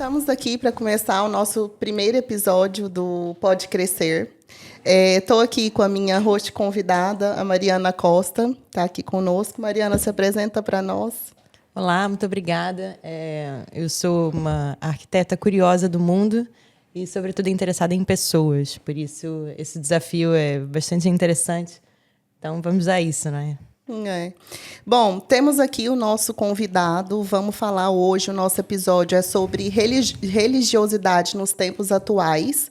Estamos aqui para começar o nosso primeiro episódio do Pode Crescer. Estou aqui com a minha host convidada, a Mariana Costa, está aqui conosco. Mariana, se apresenta para nós. Olá, muito obrigada. Eu sou uma arquiteta curiosa do mundo e, sobretudo, interessada em pessoas. Por isso, esse desafio é bastante interessante. Então, vamos a isso, não é? Bom, temos aqui o nosso convidado. Vamos falar hoje, o nosso episódio é sobre religiosidade nos tempos atuais.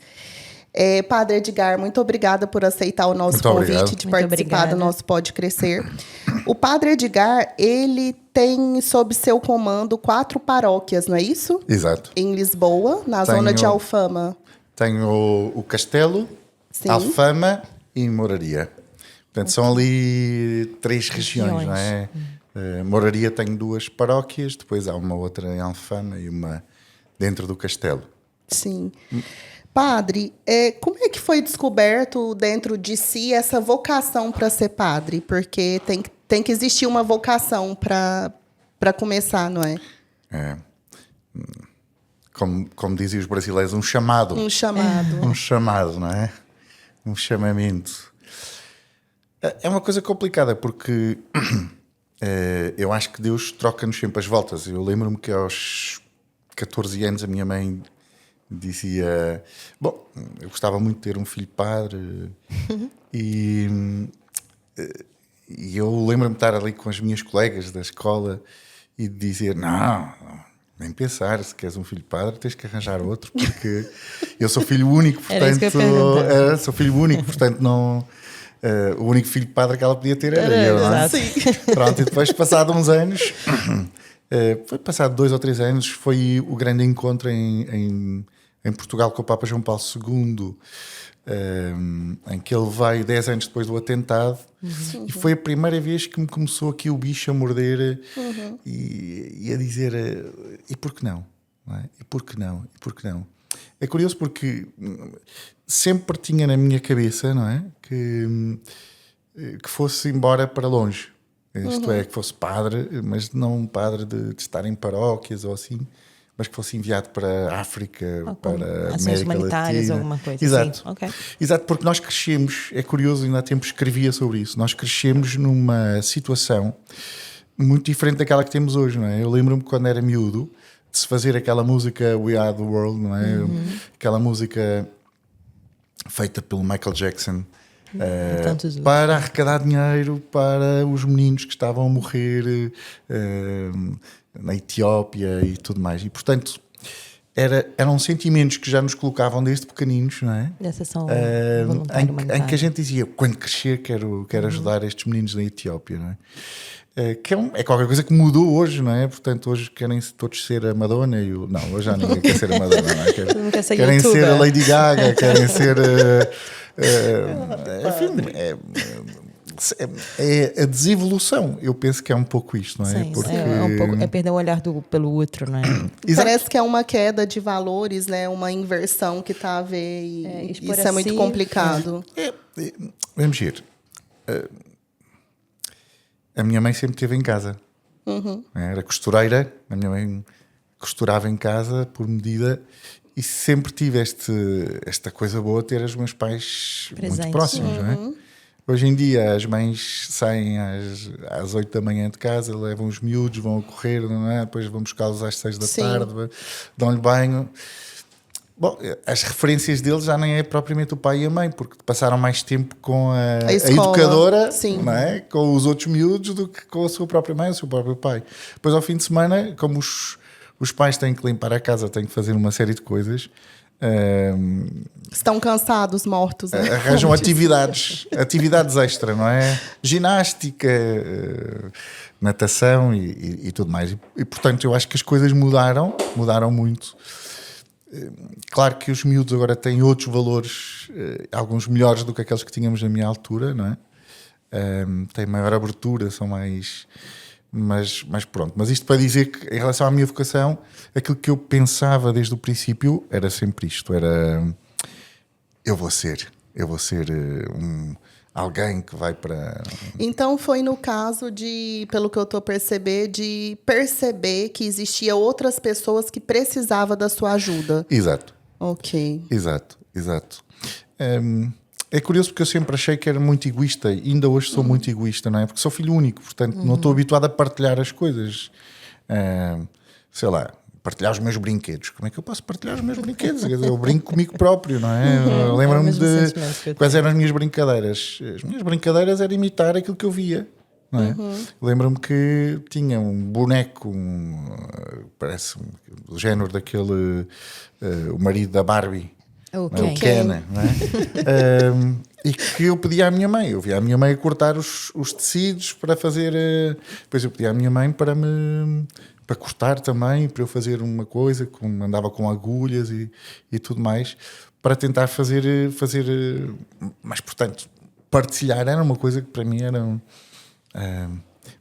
Padre Edgar, muito obrigada por aceitar o nosso convite de participar do nosso Pode Crescer. O Padre Edgar, ele tem sob seu comando 4 paróquias, não é isso? Exato. Em Lisboa, na zona de Alfama. Tenho o Castelo, Sim. Alfama e Moraria. Portanto, são ali 3 regiões, não é? Moraria tem 2 paróquias, depois há uma outra em Alfama e uma dentro do Castelo. Sim. Padre, como é que foi descoberto dentro de si essa vocação para ser padre? Porque tem que existir uma vocação para começar, não é? Como dizem os brasileiros, um chamado. Um chamado. Um chamado, não é? Um chamamento. É uma coisa complicada porque eu acho que Deus troca-nos sempre as voltas. Eu lembro-me que aos 14 anos a minha mãe dizia... Bom, eu gostava muito de ter um filho padre e eu lembro-me de estar ali com as minhas colegas da escola e de dizer, não, nem pensar, se queres um filho padre tens que arranjar outro, porque eu sou filho único, portanto... Sou filho único, portanto não... o único filho padre que ela podia ter era eu, não é? Pronto, e depois, passado uns anos, foi passado 2 ou 3 anos, foi o grande encontro em Portugal com o Papa João Paulo II, em que ele veio 10 anos depois do atentado, e foi a primeira vez que me começou aqui o bicho a morder e a dizer, e por que não? Não é? E por que não? E por que não? É curioso porque sempre tinha na minha cabeça, não é? Que fosse embora para longe. Isto é, que fosse padre, mas não um padre de estar em paróquias ou assim, mas que fosse enviado para a África, para a América humanitárias, Latina. alguma coisa Exato. assim. Okay. Exato, porque nós crescemos, é curioso, ainda há tempo escrevia sobre isso, nós crescemos numa situação muito diferente daquela que temos hoje, não é? Eu lembro-me quando era miúdo, de se fazer aquela música We Are The World, não é? Aquela música feita pelo Michael Jackson para arrecadar dinheiro para os meninos que estavam a morrer na Etiópia e tudo mais. E, portanto, eram sentimentos que já nos colocavam desde pequeninos, não é? Dessa ação em que a gente dizia, quando crescer quero ajudar estes meninos na Etiópia, não é? Que é qualquer coisa que mudou hoje, não é? Portanto, hoje querem todos ser a Madonna e o... Não, hoje já ninguém quer ser a Madonna, não é? Querem ser a Lady Gaga, querem ser... enfim, é a desevolução. Eu penso que é um pouco isto, não é? Sim, porque... um pouco, perder o olhar pelo outro, não é? Parece que é uma queda de valores, né? Uma inversão que está a ver e isso assim, é muito complicado. Vamos ver. A minha mãe sempre esteve em casa. Era costureira. A minha mãe costurava em casa por medida e sempre tive esta coisa boa de ter os meus pais presentes, muito próximos, não é? Hoje em dia as mães saem às 8 da manhã de casa, levam os miúdos, vão a correr, não é? Depois vão buscá-los às 6 da tarde, dão-lhe banho. Bom, as referências deles já nem é propriamente o pai e a mãe, porque passaram mais tempo com a educadora, não é? Com os outros miúdos, do que com a sua própria mãe ou o seu próprio pai. Depois, ao fim de semana, como os pais têm que limpar a casa, têm que fazer uma série de coisas... estão cansados, mortos, né? Arranjam atividades extra, não é? Ginástica, natação e tudo mais. E, portanto, eu acho que as coisas mudaram muito. Claro que os miúdos agora têm outros valores, alguns melhores do que aqueles que tínhamos na minha altura, não é? Têm maior abertura, são mais... Mas pronto, mas isto para dizer que em relação à minha vocação, aquilo que eu pensava desde o princípio era sempre isto, era eu vou ser alguém que vai para... Então foi no caso de, pelo que eu estou percebendo, de perceber que existia outras pessoas que precisavam da sua ajuda. Exato. Ok. Exato. É curioso porque eu sempre achei que era muito egoísta, e ainda hoje sou muito egoísta, não é? Porque sou filho único, portanto não estou habituado a partilhar as coisas. Sei lá, partilhar os meus brinquedos. Como é que eu posso partilhar os meus brinquedos? Quer dizer, eu brinco comigo próprio, não é? Lembro-me de quais eram as minhas brincadeiras. As minhas brincadeiras era imitar aquilo que eu via. Não é? Lembro-me que tinha um boneco, parece do género daquele, o marido da Barbie. O Ken, não é? E que eu pedia à minha mãe. Eu via a minha mãe a cortar os tecidos para fazer. Depois eu pedia à minha mãe para cortar também, para eu fazer uma coisa, andava com agulhas e tudo mais, para tentar fazer. Mas, portanto, partilhar era uma coisa que para mim era.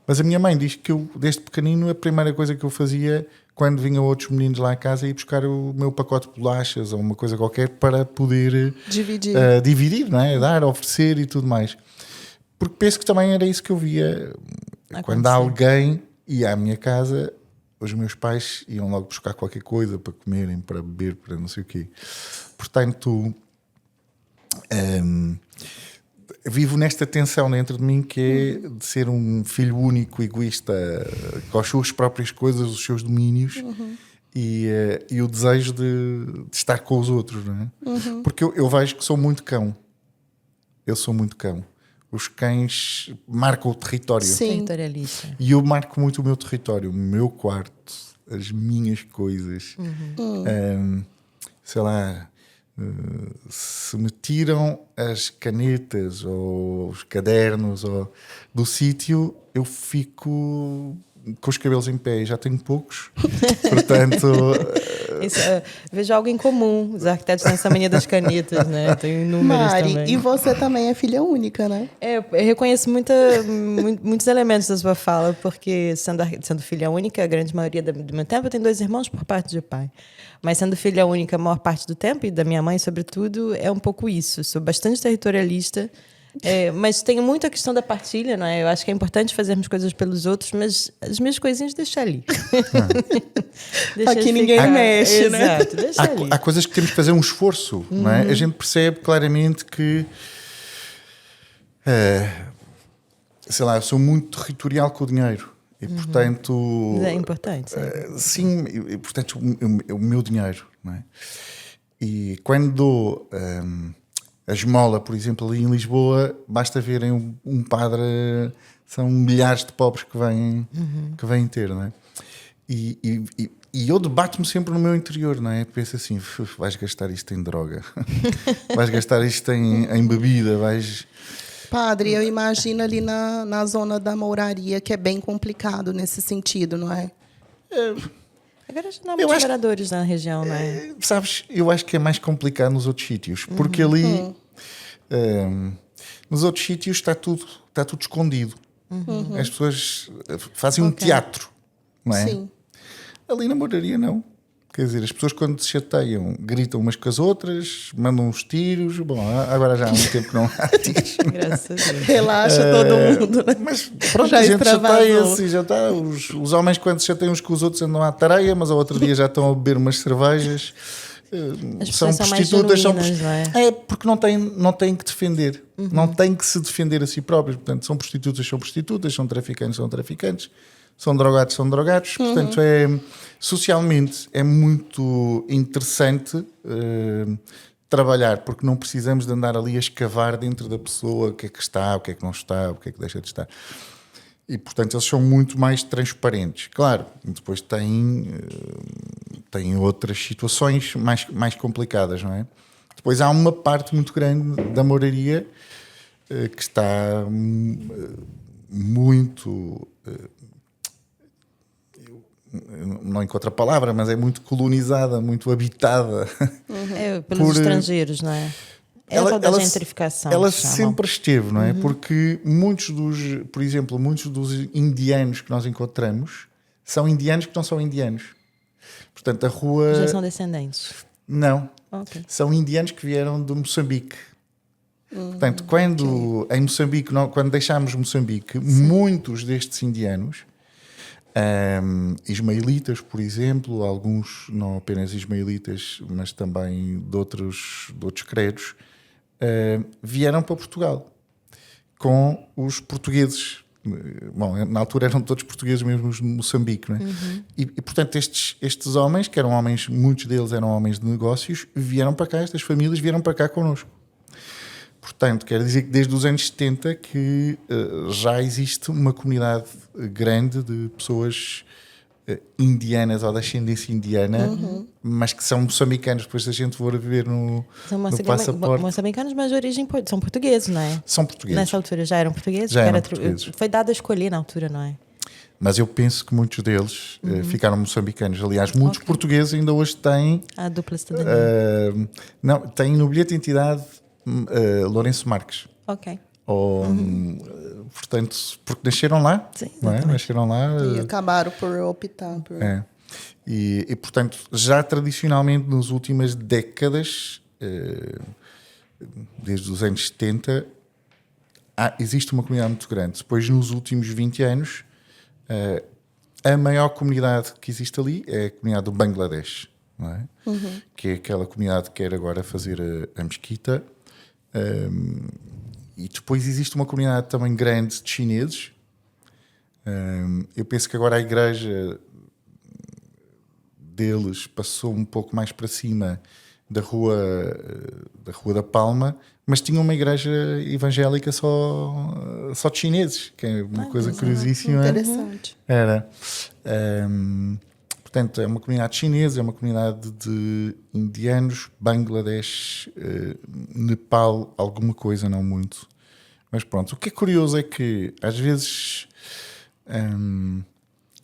Mas a minha mãe diz que eu, desde pequenino, a primeira coisa que eu fazia quando vinham outros meninos lá à casa, ia buscar o meu pacote de bolachas ou uma coisa qualquer para poder dividir, não é? Dar, oferecer e tudo mais. Porque penso que também era isso que eu via. Quando alguém ia à minha casa, os meus pais iam logo buscar qualquer coisa para comerem, para beber, para não sei o quê. Portanto, vivo nesta tensão dentro de mim que é de ser um filho único, egoísta, com as suas próprias coisas, os seus domínios, e o desejo de estar com os outros, não é? Porque eu vejo que sou muito cão. Eu sou muito cão. Os cães marcam o território. Sim. Territorialista. E eu marco muito o meu território, o meu quarto, as minhas coisas. Sei lá... se me tiram as canetas ou os cadernos do sítio, eu fico com os cabelos em pé. Já tenho poucos, portanto... Isso, vejo algo em comum. Os arquitetos têm essa mania das canetas, né? Tem números Mari, também. e você também é filha única, né? Eu reconheço muitos elementos da sua fala, porque sendo filha única, a grande maioria do meu tempo, eu tenho 2 irmãos por parte de pai. Mas sendo filha única a maior parte do tempo, e da minha mãe, sobretudo, é um pouco isso. Sou bastante territorialista, mas tenho muito a questão da partilha, não é? Eu acho que é importante fazermos coisas pelos outros, mas as minhas coisinhas deixa ali. Aqui ninguém mexe, né? Exato, deixa ali. Há coisas que temos que fazer um esforço, não é? A gente percebe claramente que... sei lá, eu sou muito territorial com o dinheiro. E, portanto... Mas é importante. Sim, e, portanto, o meu dinheiro, não é? E quando dou a esmola, por exemplo, ali em Lisboa, basta verem um padre, são milhares de pobres que vêm ter, não é? E eu debato-me sempre no meu interior, não é? Penso assim, vais gastar isto em droga, vais gastar isto em bebida, vais... Padre, eu imagino ali na zona da Mouraria, que é bem complicado nesse sentido, não é? Agora já não há muitos moradores na região, não é? Sabes, eu acho que é mais complicado nos outros sítios, porque ali, nos outros sítios está tudo escondido. As pessoas fazem um teatro, não é? Sim. Ali na Mouraria não. Quer dizer, as pessoas quando se chateiam gritam umas com as outras, mandam uns tiros. Bom, agora já há muito tempo que não há tiros. Graças a Deus. Relaxa todo mundo, né? Mas pronto, Já a gente extravasou. chateia-se e já está. Os homens quando se chateiam uns com os outros andam à tareia, mas ao outro dia já estão a beber umas cervejas. As São pessoas são mais prostitutas. genuínas, não é? Porque não têm que defender. Não têm que se defender a si próprios. Portanto, são prostitutas, são traficantes. São drogados. Portanto, socialmente é muito interessante trabalhar, porque não precisamos de andar ali a escavar dentro da pessoa o que é que está, o que é que não está, o que é que deixa de estar. E, portanto, eles são muito mais transparentes. Claro, depois têm outras situações mais complicadas, não é? Depois há uma parte muito grande da Mouraria que está muito... não encontro a palavra, mas é muito colonizada, muito habitada. Pelos estrangeiros, não é? É a tal da gentrificação. Ela sempre esteve, não é? Porque por exemplo, muitos dos indianos que nós encontramos são indianos que não são indianos. Portanto, a rua... Já são descendentes? Não. Okay. São indianos que vieram de Moçambique. Portanto, quando em Moçambique, quando deixámos Moçambique, muitos destes indianos, ismaelitas, por exemplo, alguns não apenas ismaelitas, mas também de outros credos, vieram para Portugal com os portugueses. Bom, na altura eram todos portugueses mesmo de Moçambique, não é? E, portanto estes homens, que eram homens, muitos deles eram homens de negócios, vieram para cá, estas famílias vieram para cá connosco. Portanto, quer dizer que desde os anos 70 que já existe uma comunidade grande de pessoas indianas ou da ascendência indiana, mas que são moçambicanos. Depois da gente for ver no passaporte. Moçambicanos, mas de origem são portugueses, não é? São portugueses. Nessa altura já eram portugueses? Já eram portugueses. Foi dado a escolher na altura, não é? Mas eu penso que muitos deles ficaram moçambicanos. Aliás, muitos portugueses ainda hoje têm... A dupla cidadania. Não, têm no bilhete de identidade Lourenço Marques. Ok. Portanto, porque nasceram lá, Sim, não é? Nasceram lá E acabaram por optar por... E, portanto, já tradicionalmente nas últimas décadas, desde os anos 70, existe uma comunidade muito grande. Depois, nos últimos 20 anos, a maior comunidade que existe ali é a comunidade do Bangladesh, não é? Que é aquela comunidade que quer agora fazer a mesquita. E depois existe uma comunidade também grande de chineses. Eu penso que agora a igreja deles passou um pouco mais para cima da Rua da Palma, mas tinha uma igreja evangélica só de chineses, que é uma coisa curiosíssima. Interessante. Era. Portanto, é uma comunidade chinesa, é uma comunidade de indianos, Bangladesh, Nepal, alguma coisa, não muito. Mas pronto, o que é curioso é que às vezes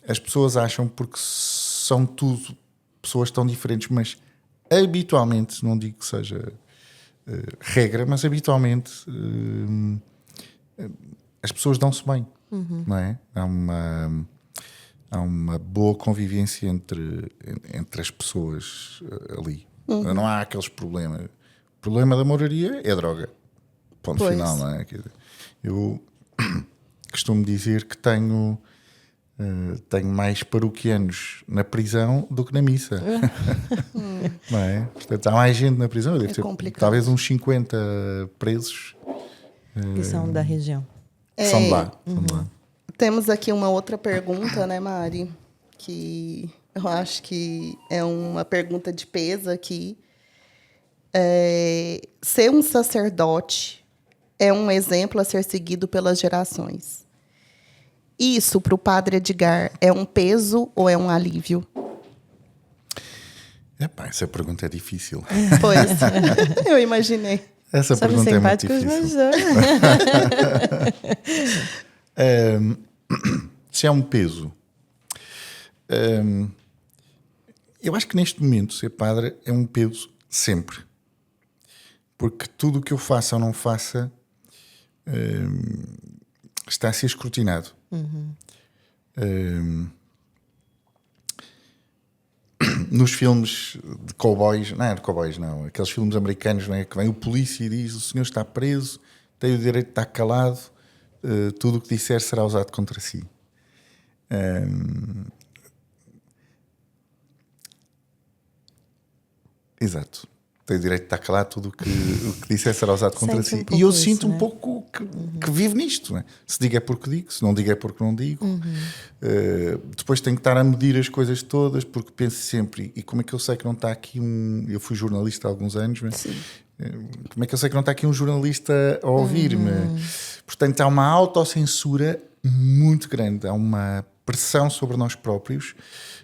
as pessoas acham, porque são tudo pessoas tão diferentes, mas habitualmente, não digo que seja regra, mas habitualmente as pessoas dão-se bem, não é? Há uma boa convivência entre as pessoas ali. Não há aqueles problemas. O problema da moraria é a droga. Ponto final, não é? Eu costumo dizer que tenho mais paroquianos na prisão do que na missa. Não é? Portanto, há mais gente na prisão. Deve ter talvez uns 50 presos. Que são da região. São de lá. São de lá. Temos aqui uma outra pergunta, né, Mari? Que eu acho que é uma pergunta de peso aqui. Ser um sacerdote é um exemplo a ser seguido pelas gerações. Isso, para o padre Edgar, é um peso ou é um alívio? Essa pergunta é difícil. Pois, eu imaginei. Essa pergunta é muito difícil. Se é um peso, eu acho que neste momento ser padre é um peso sempre, porque tudo o que eu faça ou não faça está a ser escrutinado. Nos filmes de cowboys, não é de cowboys, não, aqueles filmes americanos, não é, que vem o polícia e diz: o senhor está preso, tem o direito de estar calado, tudo o que disser será usado contra si. Exato. Tem o direito de estar calado, tudo o que disser será usado contra si. E eu sinto um pouco que vivo nisto. Não é? Se digo é porque digo, se não digo é porque não digo. Depois tenho que estar a medir as coisas todas, porque penso sempre, e como é que eu sei que não está aqui eu fui jornalista há alguns anos, mas, como é que eu sei que não está aqui um jornalista a ouvir-me? Portanto, há uma autocensura muito grande, há uma pressão sobre nós próprios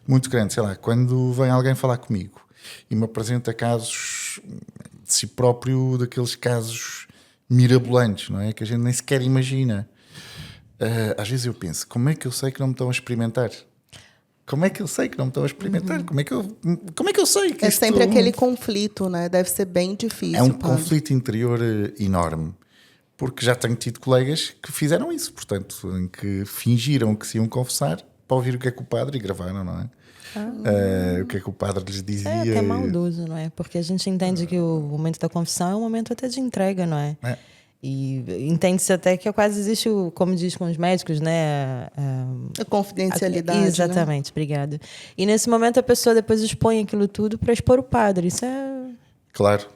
muito grande. Sei lá, quando vem alguém falar comigo e me apresenta casos de si próprio, daqueles casos mirabolantes, não é? Que a gente nem sequer imagina. Às vezes eu penso, como é que eu sei que não me estão a experimentar? Como é que eu sei que não me estão a experimentar? Como é que eu sei que isto... sempre aquele conflito, né? Deve ser bem difícil. É um conflito interior enorme. Porque já tenho tido colegas que fizeram isso, portanto, em que fingiram que se iam confessar para ouvir o que é que o padre, e gravaram, não é? O que é que o padre lhes dizia. É até maldoso, não é? Porque a gente entende que o momento da confissão é um momento até de entrega, não é? E entende-se até que quase existe, como diz com os médicos, né? A confidencialidade. Exatamente, obrigada. E nesse momento a pessoa depois expõe aquilo tudo para expor o padre. Isso é... Claro.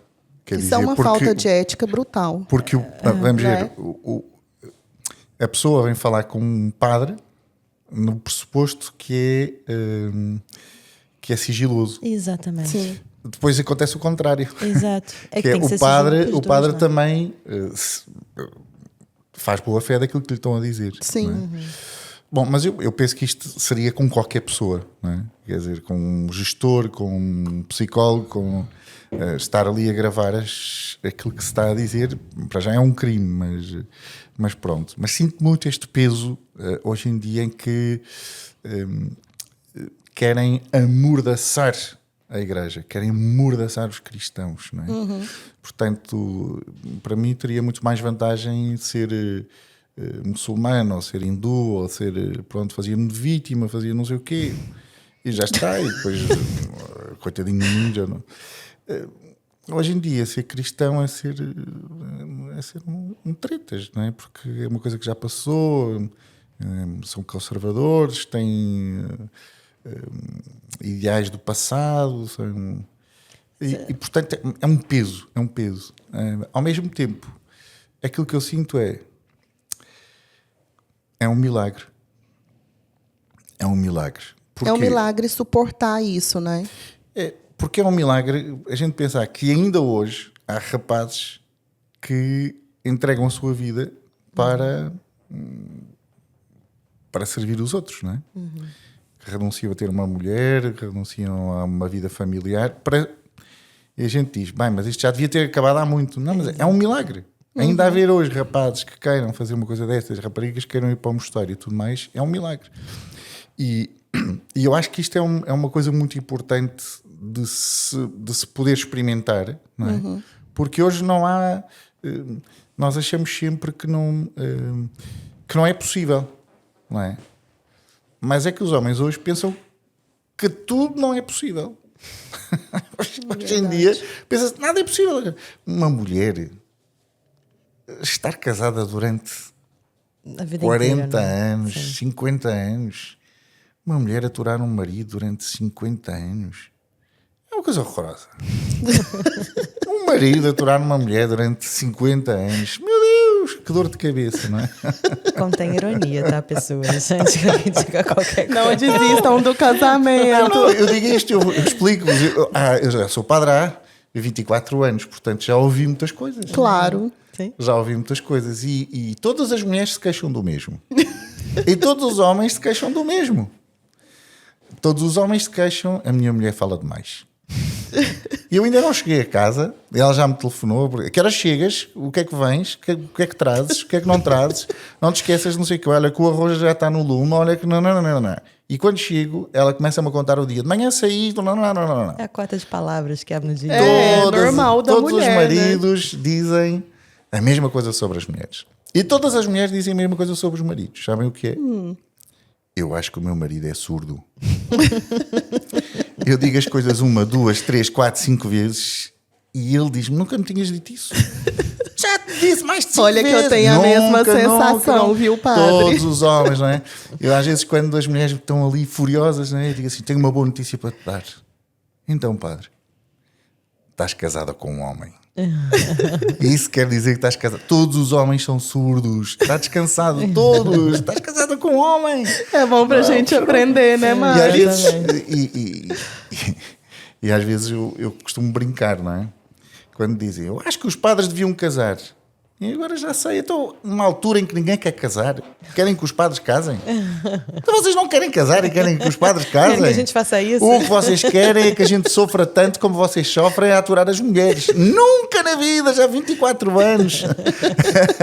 Isso é uma falta de ética brutal. Porque, vamos ver, a pessoa vem falar com um padre no pressuposto que é sigiloso. Exatamente. Sim. Depois acontece o contrário. Exato. Que é o padre também faz boa fé daquilo que lhe estão a dizer. Sim. Não é? Bom, mas eu penso que isto seria com qualquer pessoa, não é? Quer dizer, com um gestor, com um psicólogo, com estar ali a gravar aquilo que se está a dizer, para já é um crime, mas pronto. Mas sinto muito este peso hoje em dia em que querem amordaçar a Igreja, querem amordaçar os cristãos, não é? Portanto, para mim teria muito mais vantagem ser muçulmano, ou ser hindu, ou ser, pronto, fazia-me de vítima, fazia não sei o quê, e já está, e depois, coitadinho de mim, já não... Hoje em dia, ser cristão é ser um tretas, não é? Porque é uma coisa que já passou, são conservadores, têm ideais do passado, e portanto é um peso, ao mesmo tempo, aquilo que eu sinto é um milagre. É um milagre. É um milagre suportar isso, né? Porque é um milagre a gente pensar que ainda hoje há rapazes que entregam a sua vida para servir os outros, não é? Que renunciam a ter uma mulher, que renunciam a uma vida familiar. E a gente diz, bem, mas isto já devia ter acabado há muito. Não, mas é um milagre. Ainda haver hoje rapazes que queiram fazer uma coisa destas, raparigas que queiram ir para o mosteiro e tudo mais, é um milagre. E eu acho que isto é uma coisa muito importante de se poder experimentar, não é? Porque hoje não há... nós achamos sempre que não é possível, não é? Mas é que os homens hoje pensam que tudo não é possível. Hoje em dia pensa-se nada é possível. Uma mulher estar casada durante 40 inteira, anos, sim. 50 anos, uma mulher aturar um marido durante 50 anos, é uma coisa horrorosa. Um marido aturar uma mulher durante 50 anos, meu Deus, que dor de cabeça, não é? Contém ironia, tá, pessoas? Antes que alguém diga qualquer coisa. Não desistam do casamento. Não, eu digo isto, eu explico-vos. Eu já sou padre há 24 anos, portanto já ouvi muitas coisas. Claro. Sim. Já ouvi muitas coisas. E todas as mulheres se queixam do mesmo. E todos os homens se queixam do mesmo. Todos os homens se queixam, a minha mulher fala demais. E eu ainda não cheguei a casa, ela já me telefonou, que horas chegas, o que é que vens, o que é que trazes, o que é que não trazes, não te esqueças, não sei o que, olha que o arroz já está no lume, olha que não. E quando chego, ela começa-me a contar o dia, de manhã saí, não. É a cota de palavras que há no dia. Normal da todos mulher, os maridos dizem a mesma coisa sobre as mulheres. E todas as mulheres dizem a mesma coisa sobre os maridos. Sabem o que é? Eu acho que o meu marido é surdo. Eu digo as coisas 1, 2, 3, 4, 5 vezes e ele diz-me, nunca me tinhas dito isso. Já te disse mais de 5 Olha vezes. Que eu tenho a mesma sensação, viu, padre? Todos os homens, não é? Eu às vezes quando as mulheres estão ali furiosas, não é? Eu digo assim, tenho uma boa notícia para te dar. Então, padre, estás casada com um homem. Isso quer dizer que estás casada. Todos os homens são surdos. Está descansado, todos. Estás casada com um homem. É bom pra gente aprender, né, E às Mari? vezes, e às vezes eu costumo brincar, não é? Quando dizem, eu acho que os padres deviam casar. E agora já sei, estou numa altura em que ninguém quer casar. Querem que os padres casem? Então vocês não querem casar e querem que os padres casem? Querem que a gente faça isso? O que vocês querem é que a gente sofra tanto como vocês sofrem a aturar as mulheres. Nunca na vida, já há 24 anos,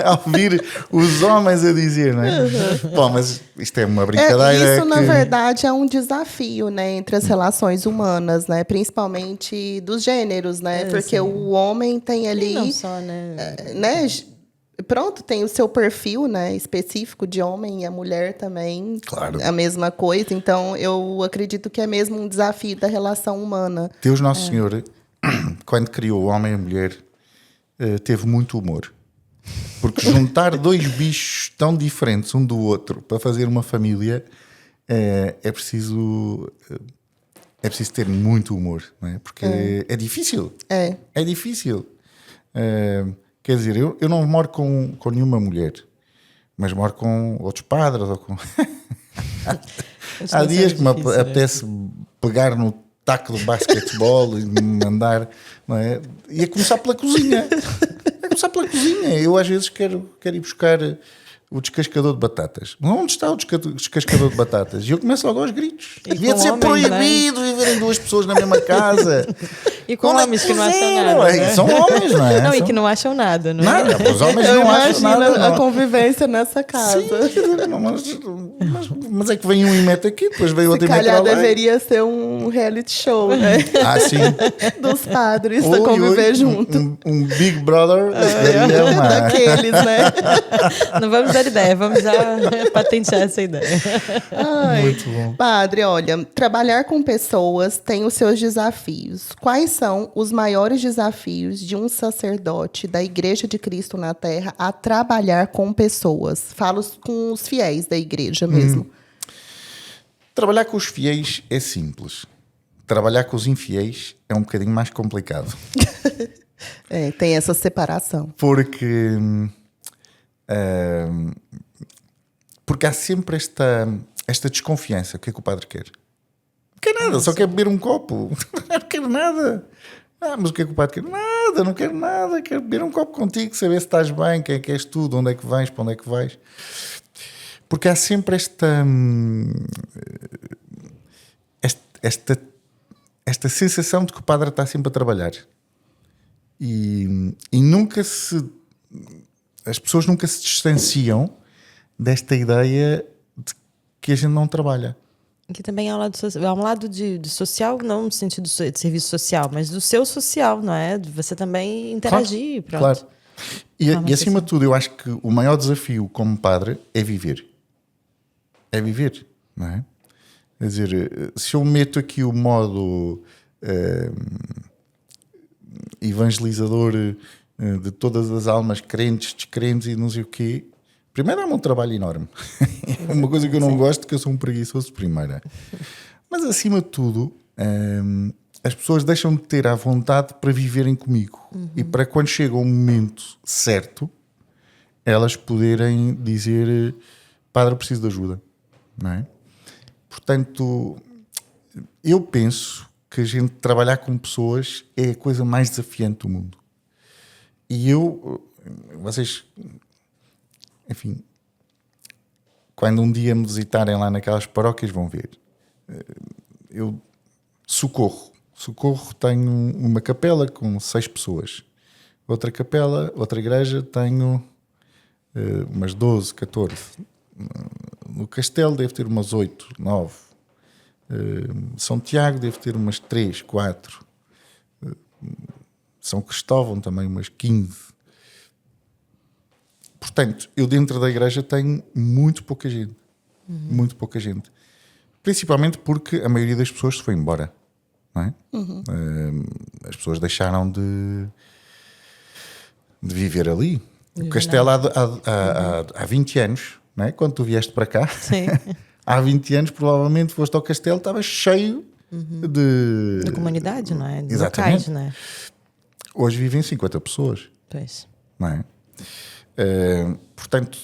a ouvir os homens a dizer, não é? Bom, mas isto é uma brincadeira. Isso, na verdade, é um desafio, né, entre as relações humanas, né? Principalmente dos gêneros, né? Porque sim. o homem tem ali... E não só, né? Pronto, tem o seu perfil, né, específico de homem, e a mulher também, Claro. a mesma coisa. Então, eu acredito que é mesmo um desafio da relação humana. Deus Nosso Senhor, quando criou o homem e a mulher, teve muito humor. Porque juntar dois bichos tão diferentes um do outro para fazer uma família é preciso ter muito humor, não é? Porque é difícil. É difícil. Quer dizer, eu não moro com nenhuma mulher, mas moro com outros padres ou com... Há dias que me apetece pegar no taco de basquetebol e me mandar, não é? E a começar pela cozinha. Eu às vezes quero ir buscar o descascador de batatas. Onde está o descascador de batatas? E eu começo logo aos gritos. Devia de ser proibido viverem duas pessoas na mesma casa. E com homens que não acham nada. Né? São homens, não é? Não, e que não acham nada, não é? Nada, os homens não acham nada. A convivência nessa casa. Sim, mas é que vem um e mete aqui, depois vem outro e mete lá. Se calhar deveria ser um reality show, né? Sim. Dos padres a conviver junto. Um Big Brother daqueles, né? Não vamos dar ideia, vamos já patentear essa ideia. Muito bom. Padre, olha, trabalhar com pessoas tem os seus desafios. Quais são os maiores desafios de um sacerdote da Igreja de Cristo na Terra a trabalhar com pessoas? Falo com os fiéis da igreja mesmo. Trabalhar com os fiéis é simples. Trabalhar com os infiéis é um bocadinho mais complicado. Tem essa separação. Porque há sempre esta desconfiança. O que é que o padre quer? Não quer nada, só quer beber um copo. Não quer nada. Mas o que é que o padre quer? Nada, não quero nada. Quero beber um copo contigo, saber se estás bem, quem é que és tu, de onde é que vens, para onde é que vais. Porque há sempre esta sensação de que o padre está sempre a trabalhar. E nunca as pessoas nunca se distanciam desta ideia de que a gente não trabalha. Que também há um lado de social, não no sentido de serviço social, mas do seu social, não é? De você também interagir. Claro. E acima de tudo, eu acho que o maior desafio como padre é viver. É viver, não é? Quer dizer, se eu meto aqui o modo evangelizador de todas as almas, crentes, descrentes e não sei o quê, primeiro é um trabalho enorme. É uma coisa que eu não gosto, que eu sou um preguiçoso de primeira. Mas acima de tudo, as pessoas deixam de ter a vontade para viverem comigo. E para quando chega o momento certo, elas poderem dizer: Padre, eu preciso de ajuda. Não é? Portanto, eu penso que a gente trabalhar com pessoas é a coisa mais desafiante do mundo. E vocês, enfim, quando um dia me visitarem lá naquelas paróquias, vão ver. Eu Socorro, tenho uma capela com 6 pessoas. Outra capela, outra igreja, tenho umas 12, 14. No Castelo deve ter umas 8, 9. São Tiago deve ter umas 3, 4. São Cristóvão também umas 15. Portanto, eu dentro da igreja tenho muito pouca gente. Muito pouca gente. Principalmente porque a maioria das pessoas se foi embora. Não é? As pessoas deixaram de viver ali. O Castelo há 20 anos, não é? Quando tu vieste para cá, há 20 anos provavelmente foste ao Castelo, estava cheio de comunidade, não é? De exatamente. Locais, não é? Hoje vivem 50 pessoas. Pois. Não é? Portanto,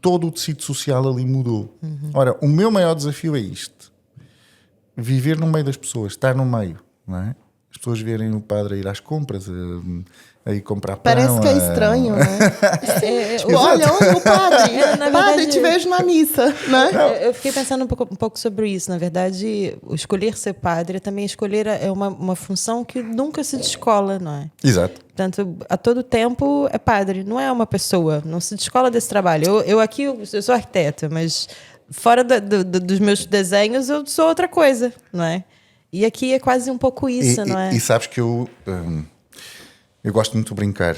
todo o tecido social ali mudou. Ora, o meu maior desafio é isto: viver no meio das pessoas, estar no meio, não é? As pessoas verem o padre a ir às compras, a ir comprar pão. Parece que é estranho, né? Olha, o padre, padre, te vejo na missa, né? Eu fiquei pensando um pouco sobre isso. Na verdade, o escolher ser padre também escolher é uma função que nunca se descola, não é? Exato. Portanto, a todo tempo é padre, não é uma pessoa, não se descola desse trabalho. Eu sou arquiteta, mas fora dos meus desenhos eu sou outra coisa, não é? E aqui é quase um pouco isso, não é? E sabes que eu gosto muito de brincar.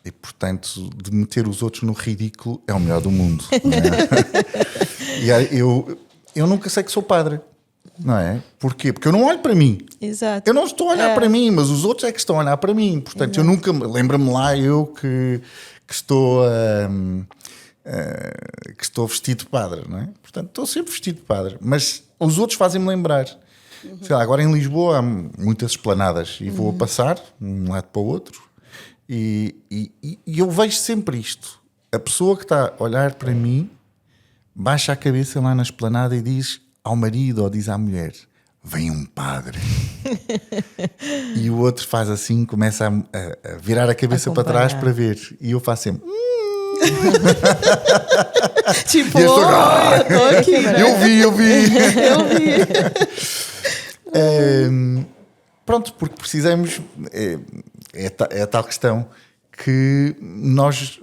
E, portanto, de meter os outros no ridículo é o melhor do mundo. Não é? E eu nunca sei que sou padre. não é? Porquê? Porque eu não olho para mim. Exato. Eu não estou a olhar para mim, mas os outros é que estão a olhar para mim. Portanto, eu nunca... Lembra-me lá eu que estou que estou vestido de padre, não é? Portanto, estou sempre vestido de padre. Mas os outros fazem-me lembrar. Sei lá, agora em Lisboa há muitas esplanadas e vou a passar de um lado para o outro e eu vejo sempre isto. A pessoa que está a olhar para mim baixa a cabeça lá na esplanada e diz ao marido ou diz à mulher: vem um padre. E o outro faz assim, começa a virar a cabeça para trás para ver. E eu faço sempre... Tipo, E eu eu tô aqui, né? Eu vi. Eu vi. Pronto, porque precisamos... É a tal questão que nós...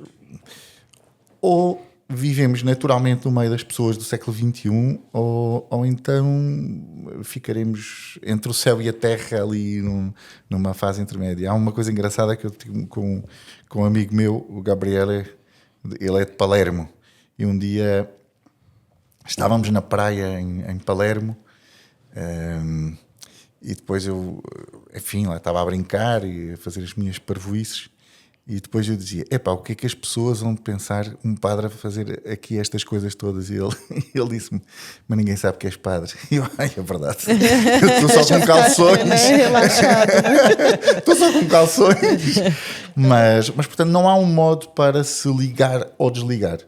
Ou vivemos naturalmente no meio das pessoas do século XXI ou então ficaremos entre o céu e a terra ali numa fase intermédia. Há uma coisa engraçada que eu tive com um amigo meu, o Gabriele, ele é de Palermo, e um dia estávamos na praia em Palermo, e depois eu, enfim, lá estava a brincar e a fazer as minhas parvoíces. E depois eu dizia, epá, o que é que as pessoas vão pensar um padre a fazer aqui estas coisas todas? E ele disse-me, mas ninguém sabe que és padre. E eu, é verdade. Eu estou só com calções. Relaxado, né? Estou só com calções. Mas, portanto, não há um modo para se ligar ou desligar.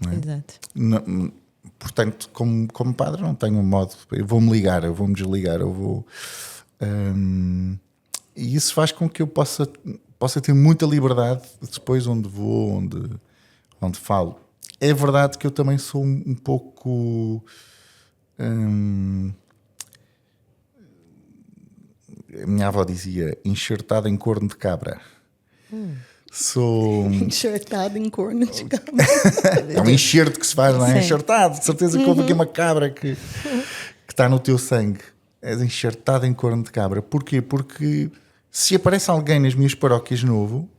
Não é? Exato. Portanto, como padre, não tenho um modo. Eu vou-me ligar, eu vou-me desligar, eu vou... e isso faz com que eu possa ter muita liberdade depois onde vou, onde falo. É verdade que eu também sou um pouco... a minha avó dizia, enxertado em corno de cabra. Sou... Enxertado em corno de cabra. É um enxerto que se faz, não é? Sim. Enxertado. De certeza que houve aqui uma cabra que está no teu sangue. És enxertado em corno de cabra. Porquê? Porque se aparece alguém nas minhas paróquias novo,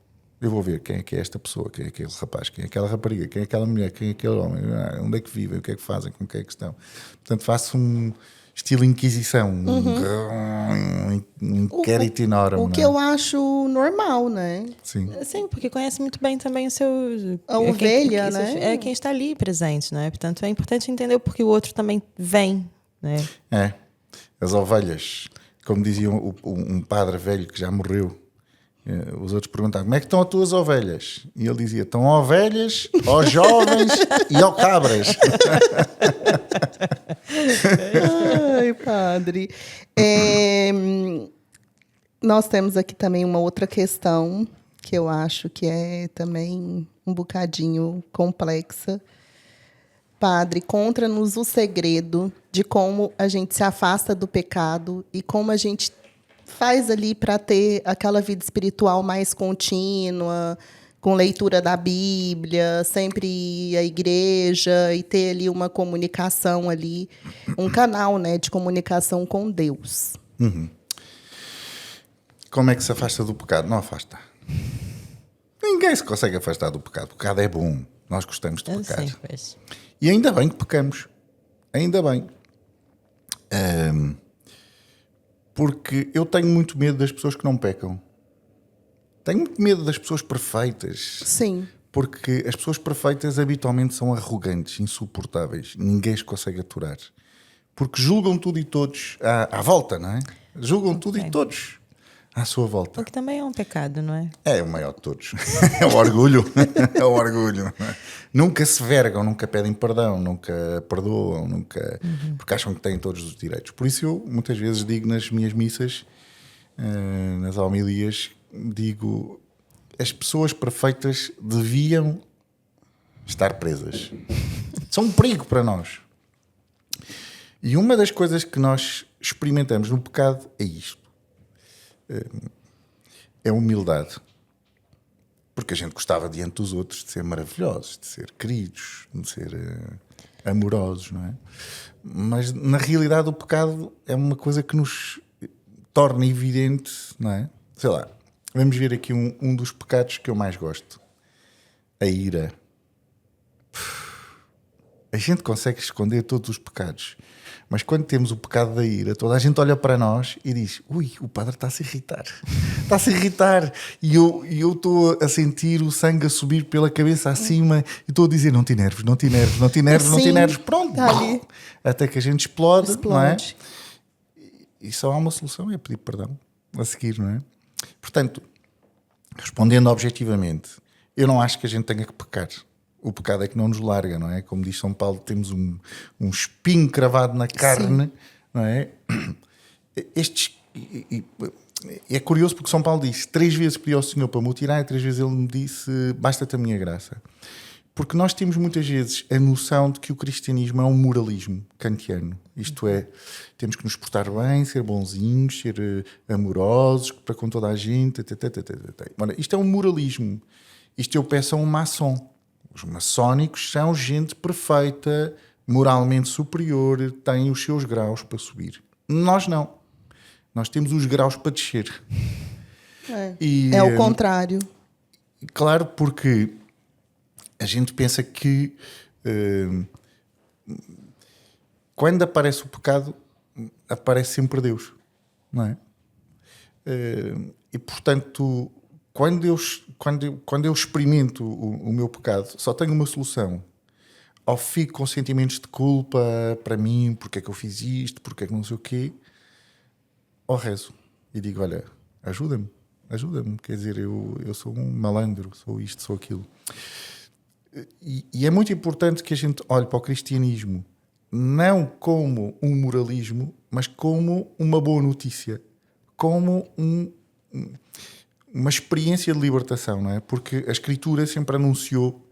eu vou ver quem é que é esta pessoa, quem é aquele rapaz, quem é aquela rapariga, quem é aquela mulher, quem é aquele homem, onde é que vivem, o que é que fazem, com quem é que estão. Portanto, faço um estilo Inquisição, um inquérito enorme. O que não é? eu acho normal, né? Sim. Sim, porque conhece muito bem também o seu... A ovelha, né? É quem está ali presente, não é? Portanto, é importante entender o porquê o outro também vem, né? É. As ovelhas, como dizia um padre velho que já morreu, os outros perguntavam, como é que estão as tuas ovelhas? E ele dizia, estão ovelhas, ó jovens e ó cabras. Ai, padre. Nós temos aqui também uma outra questão que eu acho que é também um bocadinho complexa. Padre, conta-nos o segredo de como a gente se afasta do pecado e como a gente faz ali para ter aquela vida espiritual mais contínua, com leitura da Bíblia, sempre ir à igreja e ter ali uma comunicação ali, um canal, né, de comunicação com Deus. Como é que se afasta do pecado? Não afasta. Ninguém se consegue afastar do pecado. O pecado é bom. Nós gostamos de pecar. Sim, pois. E ainda bem que pecamos. Ainda bem. Porque eu tenho muito medo das pessoas que não pecam. Tenho muito medo das pessoas perfeitas. Sim. Porque as pessoas perfeitas habitualmente são arrogantes, insuportáveis. Ninguém as consegue aturar. Porque julgam tudo e todos à volta, não é? Julgam tudo e todos à sua volta. O que também é um pecado, não é? É o maior de todos. É o orgulho. É o orgulho. Nunca se vergam, nunca pedem perdão, nunca perdoam, nunca... Porque acham que têm todos os direitos. Por isso eu, muitas vezes, digo nas minhas missas, nas homilias, digo, as pessoas perfeitas deviam estar presas. São um perigo para nós. E uma das coisas que nós experimentamos no pecado é isto. É humildade. Porque a gente gostava diante dos outros de ser maravilhosos, de ser queridos, de ser amorosos, não é? Mas na realidade o pecado é uma coisa que nos torna evidente, não é? Sei lá, vamos ver aqui um dos pecados que eu mais gosto. A ira. A gente consegue esconder todos os pecados. Mas quando temos o pecado da ira, toda a gente olha para nós e diz: ui, o padre está-se a irritar. Está-se a irritar. E eu estou a sentir o sangue a subir pela cabeça acima e estou a dizer: não te enerves, não te enerves, não te enerves, não te enerves. Pronto. Tá ali. Até que a gente explode. Não é? Explode. E só há uma solução, é pedir perdão a seguir, não é? Portanto, respondendo objetivamente, eu não acho que a gente tenha que pecar. O pecado é que não nos larga, não é? Como diz São Paulo, temos um espinho cravado na carne, sim, não é? É curioso porque São Paulo diz: 3 vezes pedi ao Senhor para me o tirar e 3 vezes ele me disse: basta-te a minha graça. Porque nós temos muitas vezes a noção de que o cristianismo é um moralismo kantiano. Isto é, temos que nos portar bem, ser bonzinhos, ser amorosos para com toda a gente. Ora, isto é um moralismo. Isto eu peço a um maçom. Os maçónicos são gente perfeita, moralmente superior, têm os seus graus para subir. Nós não. Nós temos os graus para descer. É o contrário. Claro, porque a gente pensa que quando aparece o pecado, aparece sempre Deus, não é? E portanto, quando eu experimento o meu pecado, só tenho uma solução: ou fico com sentimentos de culpa para mim, porque é que eu fiz isto, porque é que não sei o quê, ou rezo e digo: olha, ajuda-me, quer dizer, eu sou um malandro, sou isto, sou aquilo. E é muito importante que a gente olhe para o cristianismo não como um moralismo, mas como uma boa notícia, como uma experiência de libertação, não é? Porque a Escritura sempre anunciou,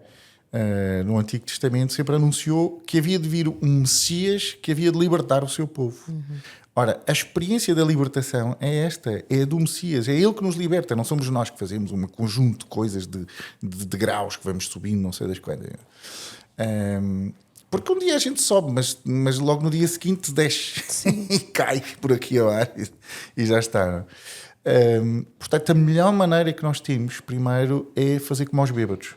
no Antigo Testamento, sempre anunciou que havia de vir um Messias que havia de libertar o seu povo. Ora, a experiência da libertação é esta, é a do Messias, é Ele que nos liberta, não somos nós que fazemos um conjunto de coisas de graus que vamos subindo, não sei das coisas. Porque um dia a gente sobe, mas logo no dia seguinte desce e cai por aqui ao ar e já está. Portanto, a melhor maneira que nós temos, primeiro, é fazer como aos bêbados.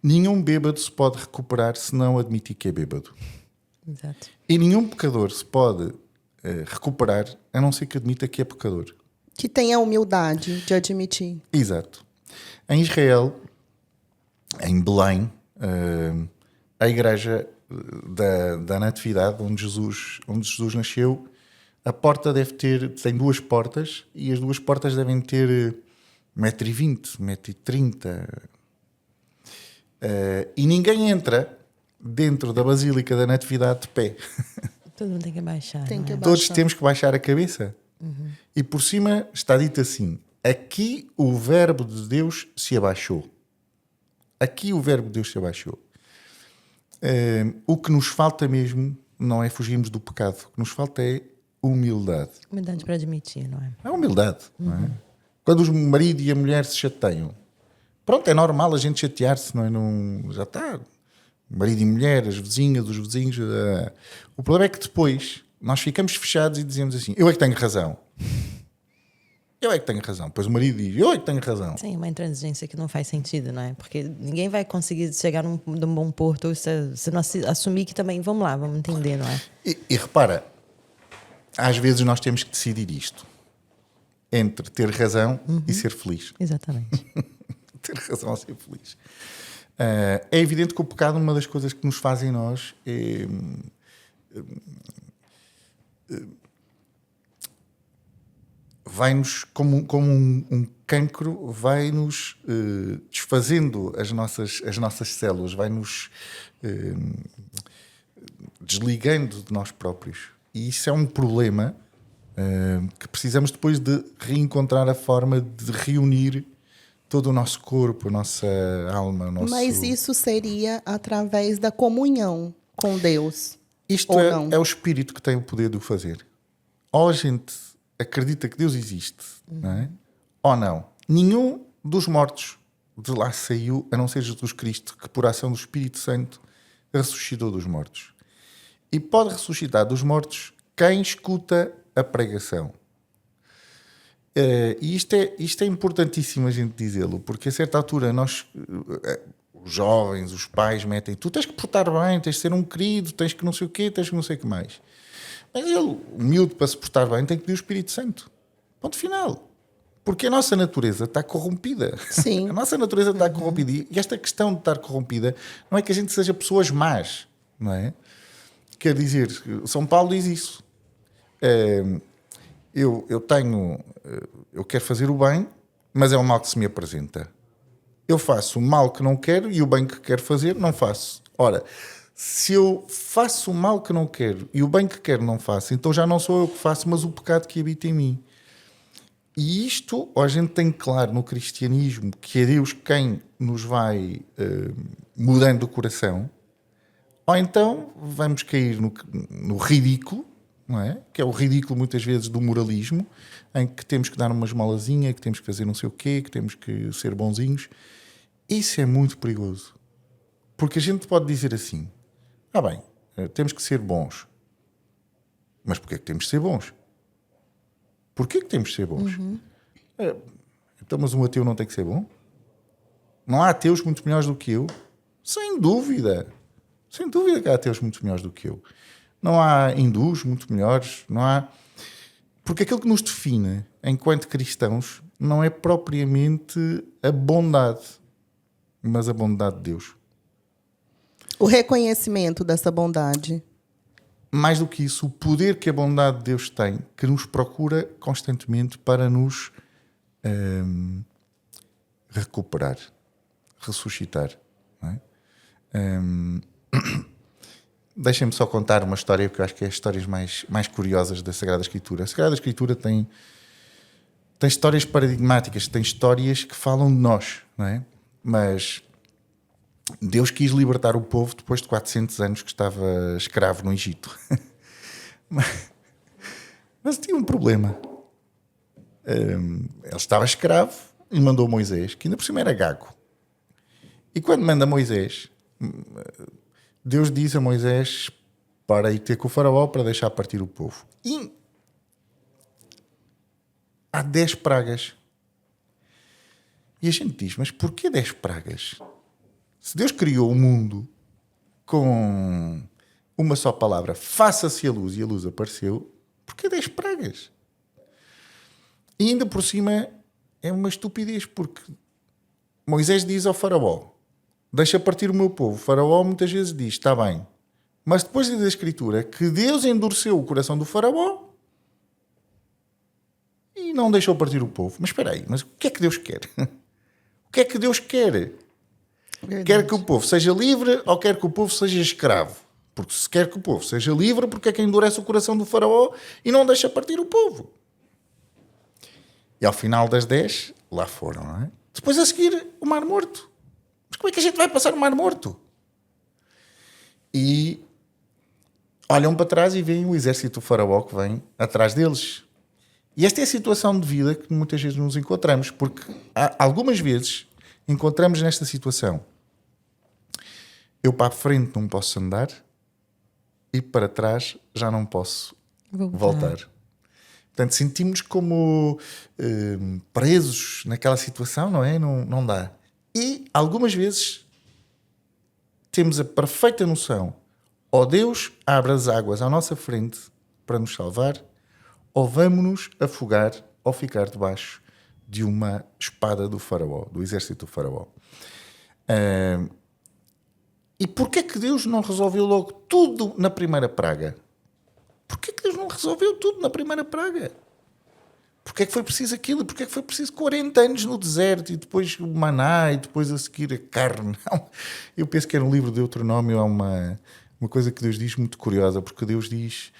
Nenhum bêbado se pode recuperar se não admitir que é bêbado. Exato. E nenhum pecador se pode recuperar a não ser que admita que é pecador. Que tenha a humildade de admitir. Exato. Em Israel, em Belém, a igreja da Natividade, onde Jesus nasceu, a porta tem 2 portas e as 2 portas devem ter 1,20 m, 1,30 m. E ninguém entra dentro da Basílica da Natividade de pé. Todo mundo tem que baixar. Todos temos que baixar a cabeça. E por cima está dito assim: aqui o verbo de Deus se abaixou. Aqui o verbo de Deus se abaixou. O que nos falta mesmo não é fugirmos do pecado. O que nos falta é humildade. Humildade para admitir, não é? É humildade, não é? Quando o marido e a mulher se chateiam, pronto, é normal a gente chatear-se, não é? Não, já está. Marido e mulher, as vizinhas, os vizinhos. O problema é que depois nós ficamos fechados e dizemos assim: eu é que tenho razão. Eu é que tenho razão. Depois o marido diz: eu é que tenho razão. Sim, uma intransigência que não faz sentido, não é? Porque ninguém vai conseguir chegar num bom porto se não assumir que também, vamos lá, vamos entender, não é? E repara, às vezes nós temos que decidir isto entre ter razão e ser feliz. Exatamente. Ter razão ou ser feliz. É evidente que o pecado, uma das coisas que nos faz em nós é vai-nos, como um cancro, vai-nos desfazendo as nossas células, vai-nos desligando de nós próprios. E isso é um problema que precisamos depois de reencontrar a forma de reunir todo o nosso corpo, a nossa alma. Mas isso seria através da comunhão com Deus. Isto é o Espírito que tem o poder de o fazer. Ou a gente acredita que Deus existe, não é? Ou não. Nenhum dos mortos de lá saiu, a não ser Jesus Cristo, que por ação do Espírito Santo ressuscitou dos mortos. E pode ressuscitar dos mortos quem escuta a pregação. E isto é importantíssimo a gente dizê-lo, porque a certa altura os jovens, os pais metem, tu tens que portar bem, tens de ser um querido, tens que não sei o quê, tens que não sei o que mais. Mas ele, o miúdo, para se portar bem, tem que pedir o Espírito Santo. Ponto final. Porque a nossa natureza está corrompida. Sim. A nossa natureza está corrompida. E esta questão de estar corrompida não é que a gente seja pessoas más, não é? Quer dizer, São Paulo diz isso. Eu quero fazer o bem, mas é o mal que se me apresenta. Eu faço o mal que não quero e o bem que quero fazer não faço. Ora, se eu faço o mal que não quero e o bem que quero não faço, então já não sou eu que faço, mas o pecado que habita em mim. E isto, a gente tem claro no cristianismo que é Deus quem nos vai mudando o coração, ou então vamos cair no ridículo, não é? Que é o ridículo muitas vezes do moralismo, em que temos que dar uma esmolazinha, que temos que fazer não sei o quê, que temos que ser bonzinhos. Isso é muito perigoso. Porque a gente pode dizer assim, bem, temos que ser bons. Mas porquê é que temos de ser bons? Porquê que temos de ser bons? Então, mas um ateu não tem que ser bom? Não há ateus muito melhores do que eu? Sem dúvida. Sem dúvida que há ateus muito melhores do que eu. Não há hindus muito melhores, não há... Porque aquilo que nos define enquanto cristãos não é propriamente a bondade, mas a bondade de Deus. O reconhecimento dessa bondade. Mais do que isso, o poder que a bondade de Deus tem, que nos procura constantemente para nos recuperar, ressuscitar. Não é? Deixem-me só contar uma história, porque eu acho que é as histórias mais curiosas da Sagrada Escritura. A Sagrada Escritura tem histórias paradigmáticas, tem histórias que falam de nós, não é? Mas Deus quis libertar o povo depois de 400 anos que estava escravo no Egito. Mas tinha um problema. Ele estava escravo e mandou Moisés, que ainda por cima era gago. E quando manda Moisés, Deus diz a Moisés para ir ter com o faraó para deixar partir o povo. E há 10 pragas. E a gente diz, mas porquê 10 pragas? Se Deus criou o mundo com uma só palavra, faça-se a luz, e a luz apareceu, porquê 10 pragas? E ainda por cima é uma estupidez, porque Moisés diz ao faraó, deixa partir o meu povo. O faraó muitas vezes diz, está bem. Mas depois diz a Escritura que Deus endureceu o coração do faraó e não deixou partir o povo. Mas espera aí, mas o que é que Deus quer? O que é que Deus quer? Verdade. Quer que o povo seja livre ou quer que o povo seja escravo? Porque se quer que o povo seja livre, porque é que endurece o coração do faraó e não deixa partir o povo? E ao final das 10, lá foram, não é? Depois a seguir, o Mar Morto. Mas como é que a gente vai passar o Mar Morto? E olham para trás e veem o exército do faraó que vem atrás deles. E esta é a situação de vida que muitas vezes nos encontramos, porque algumas vezes encontramos nesta situação. Eu para a frente não posso andar e para trás já não posso voltar. Portanto, sentimos como presos naquela situação, não é? Não dá. E algumas vezes temos a perfeita noção, ou Deus abre as águas à nossa frente para nos salvar, ou vamos-nos afogar ou ficar debaixo de uma espada do faraó, do exército do faraó. E porquê é que Deus não resolveu logo tudo na primeira praga? Porquê é que Deus não resolveu tudo na primeira praga? Porquê é que foi preciso aquilo? Porquê é que foi preciso 40 anos no deserto e depois o maná e depois a seguir a carne? Não. Eu penso que era um livro de Deuteronômio, há uma coisa que Deus diz muito curiosa, porque Deus diz,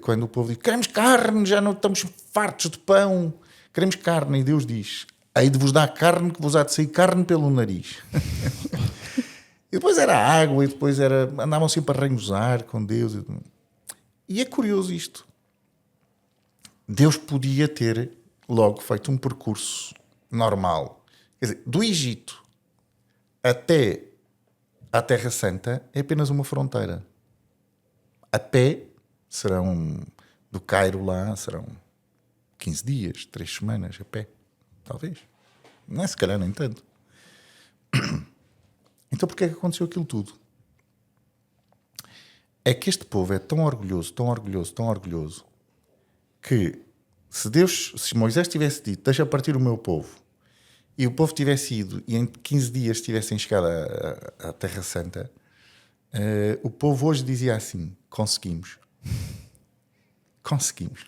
quando o povo diz, queremos carne, já não estamos fartos de pão, queremos carne, e Deus diz, hei de vos dar carne que vos há de sair carne pelo nariz. E depois era água, e depois andavam sempre a renhosar com Deus. E é curioso isto. Deus podia ter logo feito um percurso normal. Quer dizer, do Egito até à Terra Santa é apenas uma fronteira. A pé do Cairo lá, serão 15 dias, 3 semanas a pé. Talvez. Não é, se calhar nem tanto. Então porquê é que aconteceu aquilo tudo? É que este povo é tão orgulhoso, tão orgulhoso, tão orgulhoso, que se Moisés tivesse dito, deixa partir o meu povo, e o povo tivesse ido e em 15 dias tivessem chegado à Terra Santa, o povo hoje dizia assim: conseguimos. Conseguimos.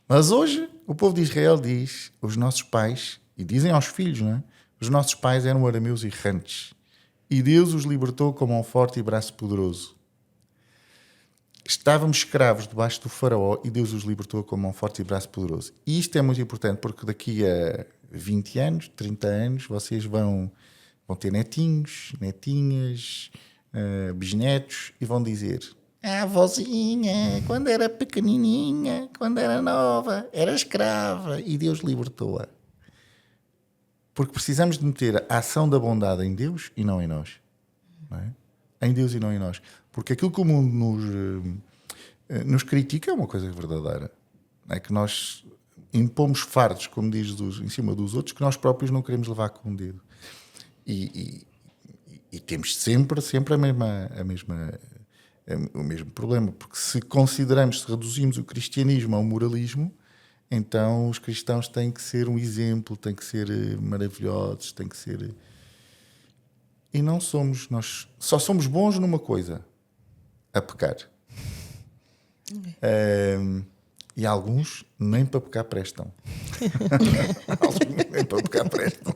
Mas hoje o povo de Israel diz, os nossos pais, e dizem aos filhos, não é? Os nossos pais eram arameus errantes e Deus os libertou com mão forte e braço poderoso. Estávamos escravos debaixo do faraó e Deus os libertou com mão forte e braço poderoso. E isto é muito importante porque daqui a 20 anos, 30 anos, vocês vão ter netinhos, netinhas, bisnetos e vão dizer: a avózinha, quando era pequenininha, quando era nova, era escrava e Deus libertou-a. Porque precisamos de meter a ação da bondade em Deus e não em nós. Não é? Em Deus e não em nós. Porque aquilo que o mundo nos critica é uma coisa verdadeira. É que nós impomos fardos, como diz, em cima dos outros, que nós próprios não queremos levar com o dedo. E temos sempre o mesmo problema. Porque se reduzimos o cristianismo ao moralismo, então os cristãos têm que ser um exemplo, têm que ser maravilhosos, têm que ser... E não somos. Nós só somos bons numa coisa: a pecar. E alguns nem para pecar prestam. Alguns nem para pecar prestam.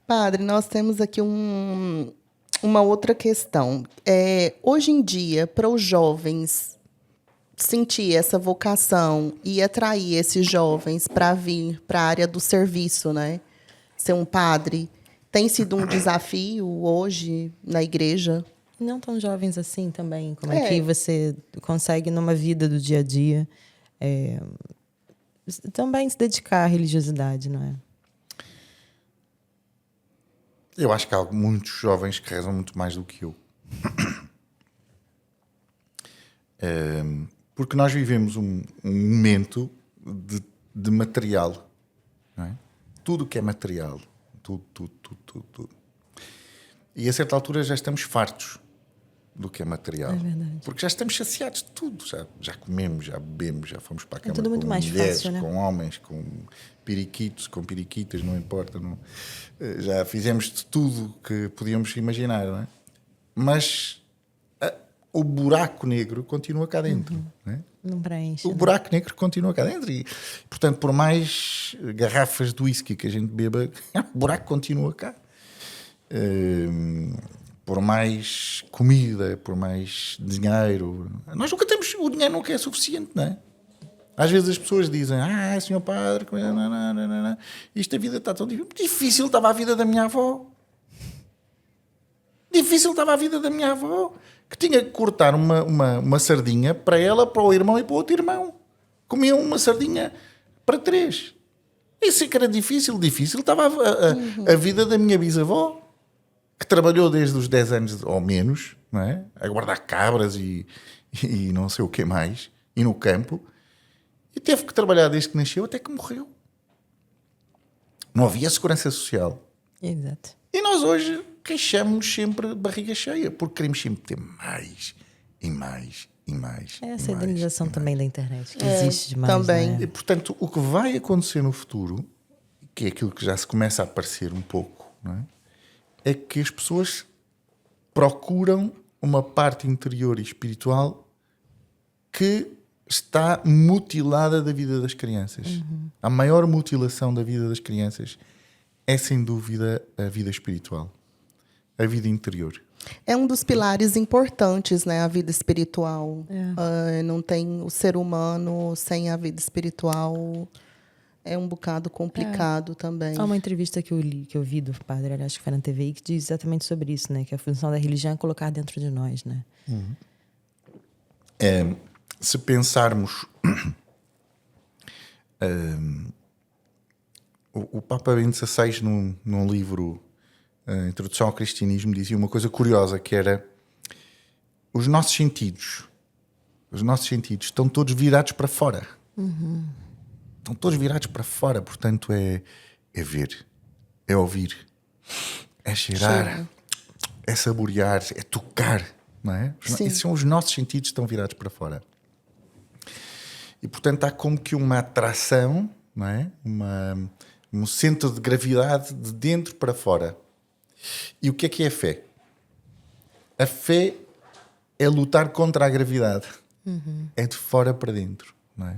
Padre, nós temos aqui uma outra questão. Hoje em dia, para os jovens sentir essa vocação e atrair esses jovens para vir para a área do serviço, né? Ser um padre, tem sido um desafio hoje na igreja? Não tão jovens assim também. Como é que você consegue, numa vida do dia a dia, também se dedicar à religiosidade, não é? Eu acho que há muitos jovens que rezam muito mais do que eu. Porque nós vivemos um momento de material, não é? Tudo que é material, tudo. E a certa altura já estamos fartos do que é material. É verdade. Porque já estamos saciados de tudo. Já comemos, já bebemos, já fomos para a cama tudo muito com mais mulheres, fácil, né? com homens, com periquitos, com periquitas, não importa. Não. Já fizemos de tudo que podíamos imaginar, não é? Mas o buraco negro continua cá dentro. Não é? Não preenche. O buraco negro continua cá dentro. E, portanto, por mais garrafas de whisky que a gente beba, o buraco continua cá. Por mais comida, por mais dinheiro. Nós nunca temos... O dinheiro nunca é suficiente, não é? Às vezes as pessoas dizem: senhor padre, isto a vida está tão difícil. Difícil estava a vida da minha avó. Difícil estava a vida da minha avó, que tinha que cortar uma sardinha para ela, para o irmão e para o outro irmão. Comia uma sardinha para 3. Isso é que era difícil. Difícil estava a vida da minha bisavó, que trabalhou desde os 10 anos ou menos, não é? A guardar cabras e não sei o que mais, e no campo, e teve que trabalhar desde que nasceu até que morreu. Não havia segurança social. Exato. E nós hoje queixamos-nos sempre de barriga cheia, porque queremos sempre ter mais e mais e mais. É essa idealização também da internet, que existe demais. Também. Não é? E, portanto, o que vai acontecer no futuro, que é aquilo que já se começa a aparecer um pouco, não é? É que as pessoas procuram uma parte interior e espiritual que está mutilada da vida das crianças. A maior mutilação da vida das crianças é, sem dúvida, a vida espiritual, a vida interior. É um dos pilares importantes, né? A vida espiritual. Não tem o ser humano sem a vida espiritual. É um bocado complicado também. Há uma entrevista que eu vi do padre, acho que foi na TV, que diz exatamente sobre isso, né? Que a função da religião é colocar dentro de nós, né? Se pensarmos... o Papa Bento XVI, num livro, Introdução ao Cristianismo, dizia uma coisa curiosa, que era: os nossos sentidos estão todos virados para fora. Estão todos virados para fora. Portanto, é ver, é ouvir, é cheirar, é saborear, é tocar, não é? Esses são os nossos sentidos que estão virados para fora. E, portanto, há como que uma atração, não é? Um centro de gravidade de dentro para fora. E o que é a fé? A fé é lutar contra a gravidade. É de fora para dentro, não é?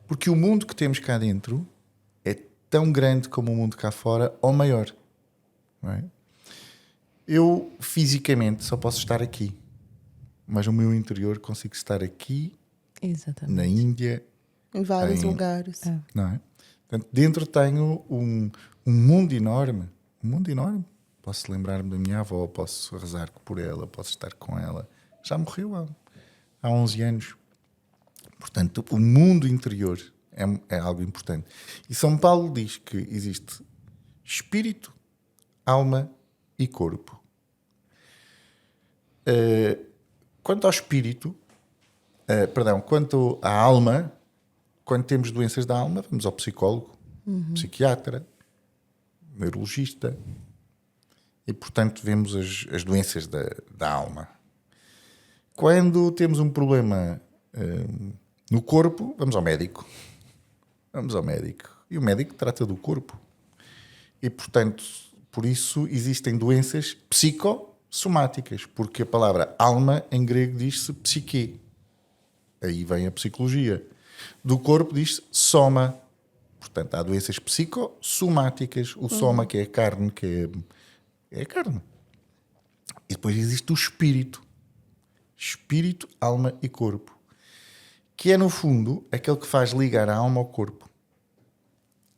Porque o mundo que temos cá dentro é tão grande como o mundo cá fora ou maior, não é? Eu, fisicamente, só posso estar aqui. Mas no meu interior consigo estar aqui, exatamente, na Índia, em vários lugares. não é? Portanto, dentro tenho um mundo enorme. Um mundo enorme. Posso lembrar-me da minha avó, posso rezar por ela, posso estar com ela. Já morreu há 11 anos. Portanto, o mundo interior é algo importante. E São Paulo diz que existe espírito, alma e corpo. Quanto ao espírito, quanto à alma, quando temos doenças da alma, vamos ao psicólogo, psiquiatra, neurologista, e, portanto, vemos as doenças da alma. Quando temos um problema no corpo, vamos ao médico. Vamos ao médico. E o médico trata do corpo. E, portanto, por isso existem doenças psicossomáticas, porque a palavra alma em grego diz-se psique. Aí vem a psicologia. Do corpo diz-se soma. Portanto, há doenças psicossomáticas. O soma, que é a carne, que é a carne. E depois existe o espírito. Espírito, alma e corpo. Que é, no fundo, aquele que faz ligar a alma ao corpo.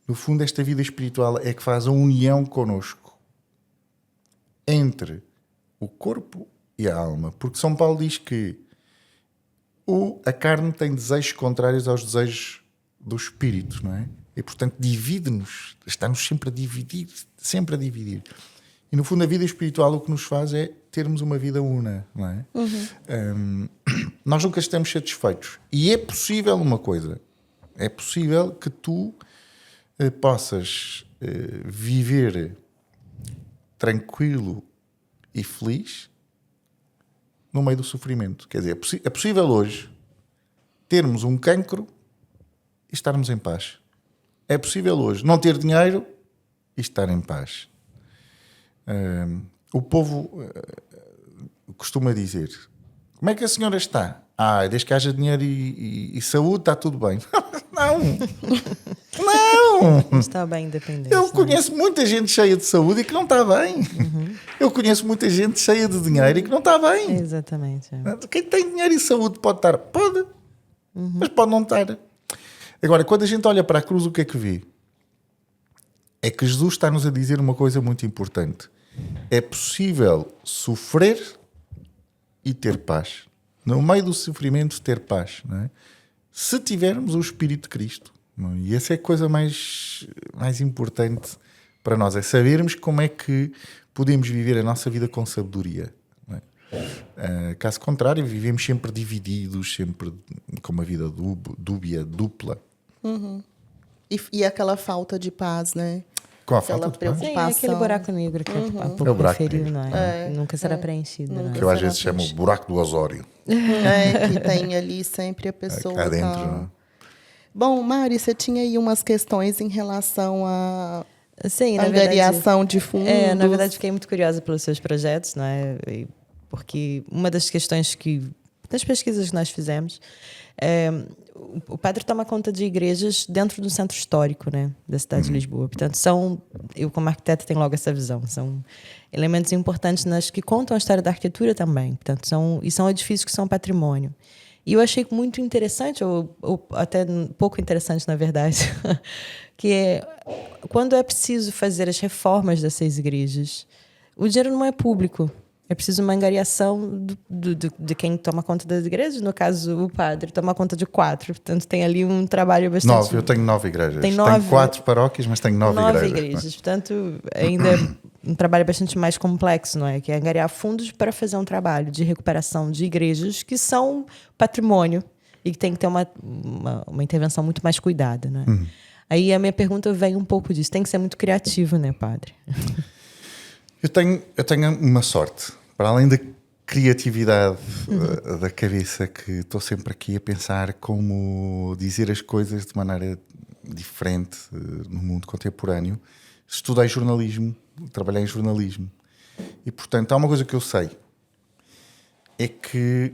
No fundo, esta vida espiritual é que faz a união connosco entre o corpo e a alma. Porque São Paulo diz que a carne tem desejos contrários aos desejos do espírito, não é? E, portanto, divide-nos. Está-nos sempre a dividir. Sempre a dividir. E, no fundo, a vida espiritual o que nos faz é termos uma vida una, não é? Nós nunca estamos satisfeitos. E é possível uma coisa. É possível que tu possas viver tranquilo e feliz no meio do sofrimento. Quer dizer, é possível hoje termos um cancro e estarmos em paz. É possível hoje não ter dinheiro e estar em paz. O povo costuma dizer: como é que a senhora está? Desde que haja dinheiro e saúde está tudo bem. Não está bem independente. Eu conheço muita gente cheia de saúde e que não está bem. Eu conheço muita gente cheia de dinheiro e que não está bem. Exatamente. Quem tem dinheiro e saúde pode estar, pode, mas pode não estar. Agora, quando a gente olha para a cruz, o que é que vê? É que Jesus está-nos a dizer uma coisa muito importante. É possível sofrer e ter paz. No meio do sofrimento, ter paz. Não é? Se tivermos o Espírito de Cristo. Não é? E essa é a coisa mais importante para nós. É sabermos como é que podemos viver a nossa vida com sabedoria. Não é? Caso contrário, vivemos sempre divididos, sempre com uma vida dúbia, dupla. E aquela falta de paz, né? Com a falta de paz? Sim, é aquele buraco negro que a pouco referiu, não é? Nunca será preenchido. Não é? Que eu às vezes chamo o buraco do Osório. Que tem ali sempre a pessoa. Cá dentro, não é? Bom, Mari, você tinha aí umas questões em relação à na angariação de fundos. Na verdade, fiquei muito curiosa pelos seus projetos, não é? Porque uma das questões das pesquisas que nós fizemos, o padre toma conta de igrejas dentro do centro histórico, né, da cidade de Lisboa. Portanto, eu como arquiteta tenho logo essa visão. São elementos importantes que contam a história da arquitetura também. Portanto, são edifícios que são patrimônio. E eu achei muito interessante, ou até pouco interessante, na verdade, que quando é preciso fazer as reformas dessas igrejas, o dinheiro não é público. É preciso uma angariação de quem toma conta das igrejas. No caso, o padre toma conta de 4. Portanto, tem ali um trabalho bastante... 9, eu tenho 9 igrejas. Tenho 4 paróquias, mas tenho 9 igrejas. Portanto, ainda é um trabalho bastante mais complexo, não é? Que é angariar fundos para fazer um trabalho de recuperação de igrejas que são patrimônio e que tem que ter uma intervenção muito mais cuidada, não é? Aí a minha pergunta vem um pouco disso. Tem que ser muito criativo, né, padre? Eu tenho uma sorte, para além da criatividade da cabeça, que estou sempre aqui a pensar como dizer as coisas de maneira diferente no mundo contemporâneo. Estudei jornalismo, trabalhei em jornalismo e, portanto, há uma coisa que eu sei, é que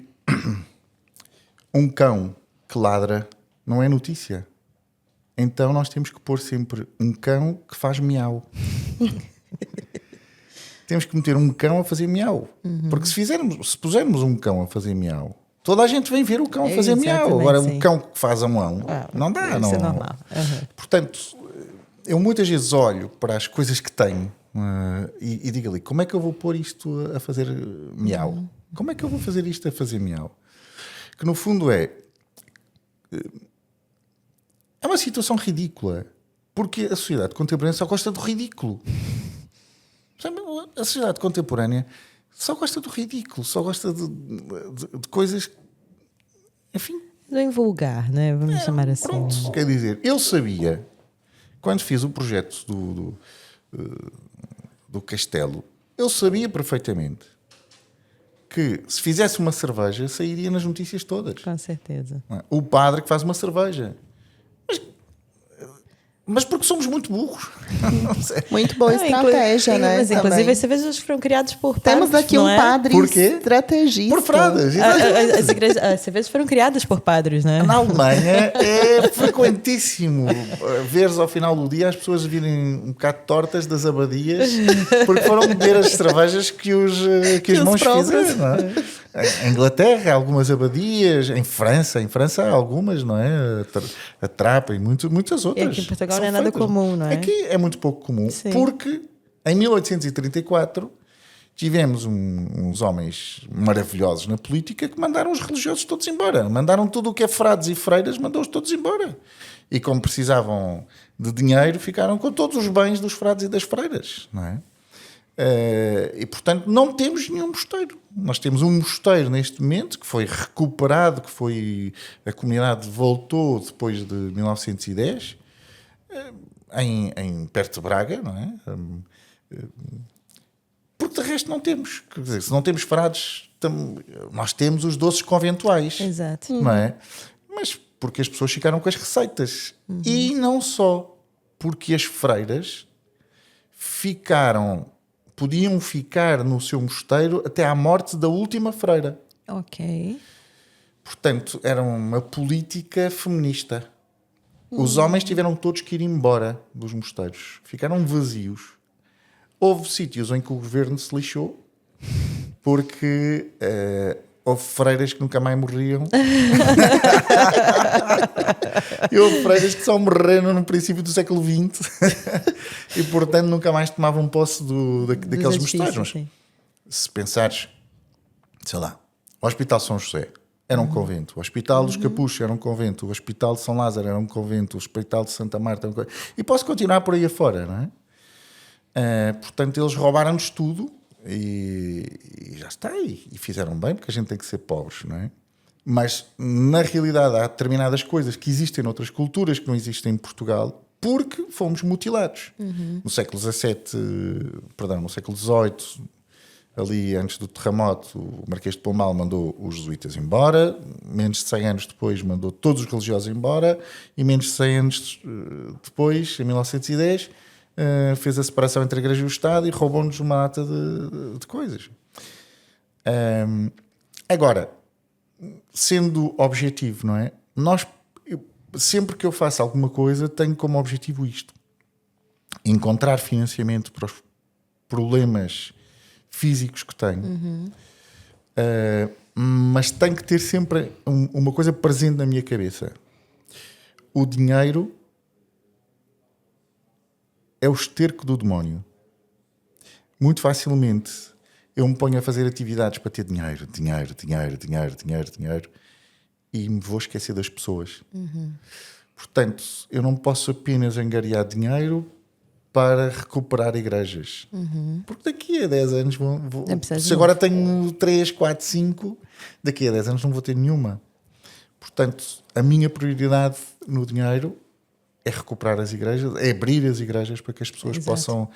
um cão que ladra não é notícia. Então nós temos que pôr sempre um cão que faz miau. Temos que meter um cão a fazer miau. Porque se pusermos um cão a fazer miau, toda a gente vem ver o cão a fazer miau. Agora, sim. o cão que faz a mão, não dá. Isso Não. é normal. Portanto, eu muitas vezes olho para as coisas que tenho e digo ali, como é que eu vou pôr isto a fazer miau? Como é que eu vou fazer isto a fazer miau? Que no fundo é uma situação ridícula. Porque a sociedade contemporânea só gosta do ridículo. A sociedade contemporânea só gosta do ridículo, só gosta de coisas, enfim. Não vulgar, né? Vamos chamar assim. Pronto, quer dizer, eu sabia, quando fiz o projeto do castelo, eu sabia perfeitamente que se fizesse uma cerveja, sairia nas notícias todas. Com certeza. O padre que faz uma cerveja. Mas porque somos muito burros. Muito boa estratégia, né? Mas, inclusive, as cervejas foram criadas por padres. Temos aqui um padre estrategista. Por frades. As cervejas foram criadas por padres, né? Na Alemanha é frequentíssimo veres ao final do dia as pessoas virem um bocado tortas das abadias porque foram beber as cervejas que os irmãos fizeram. Não é? Em Inglaterra, algumas abadias, em França há algumas, não é? A Trapa e muitas outras. E aqui em Portugal não é nada comum, não é? Aqui é muito pouco comum, Sim. porque em 1834 tivemos uns homens maravilhosos na política que mandaram os religiosos todos embora. Mandaram tudo o que é frades e freiras, mandou-os todos embora. E como precisavam de dinheiro, ficaram com todos os bens dos frades e das freiras, não é? E portanto não temos nenhum mosteiro. Nós temos um mosteiro neste momento que foi recuperado, a comunidade voltou depois de 1910 perto de Braga, não é? Porque de resto não temos. Quer dizer, se não temos frades, nós temos os doces conventuais. Exato. Não é? Mas porque as pessoas ficaram com as receitas. E não só porque as freiras podiam ficar no seu mosteiro até à morte da última freira. Ok. Portanto, era uma política feminista. Os homens tiveram todos que ir embora dos mosteiros. Ficaram vazios. Houve sítios em que o governo se lixou porque houve freiras que nunca mais morriam. E houve freiras que só morreram no princípio do século XX e, portanto, nunca mais tomavam posse daqueles mosteiros. Se pensares, sei lá, o Hospital São José era um convento, o Hospital dos Capuchos era um convento, o Hospital de São Lázaro era um convento, o Hospital de Santa Marta era um convento. E posso continuar por aí afora, não é? Portanto, eles roubaram-nos tudo. E já está, e fizeram bem, porque a gente tem que ser pobres, não é? Mas na realidade há determinadas coisas que existem noutras culturas que não existem em Portugal porque fomos mutilados. No século XVIII, ali antes do terremoto, o Marquês de Pombal mandou os jesuítas embora, menos de 100 anos depois mandou todos os religiosos embora, e menos de 100 anos depois, em 1910, fez a separação entre a Igreja e o Estado e roubou-nos uma data de coisas. Agora, sendo objetivo, não é? Sempre que eu faço alguma coisa, tenho como objetivo isto: encontrar financiamento para os problemas físicos que tenho. Mas tem que ter sempre uma coisa presente na minha cabeça: o dinheiro é o esterco do demónio. Muito facilmente eu me ponho a fazer atividades para ter dinheiro, e me vou esquecer das pessoas. Portanto, eu não posso apenas angariar dinheiro para recuperar igrejas. Porque daqui a 10 anos se agora tenho 3, 4, 5, daqui a 10 anos não vou ter nenhuma. Portanto, a minha prioridade no dinheiro é recuperar as igrejas, é abrir as igrejas para que as pessoas possam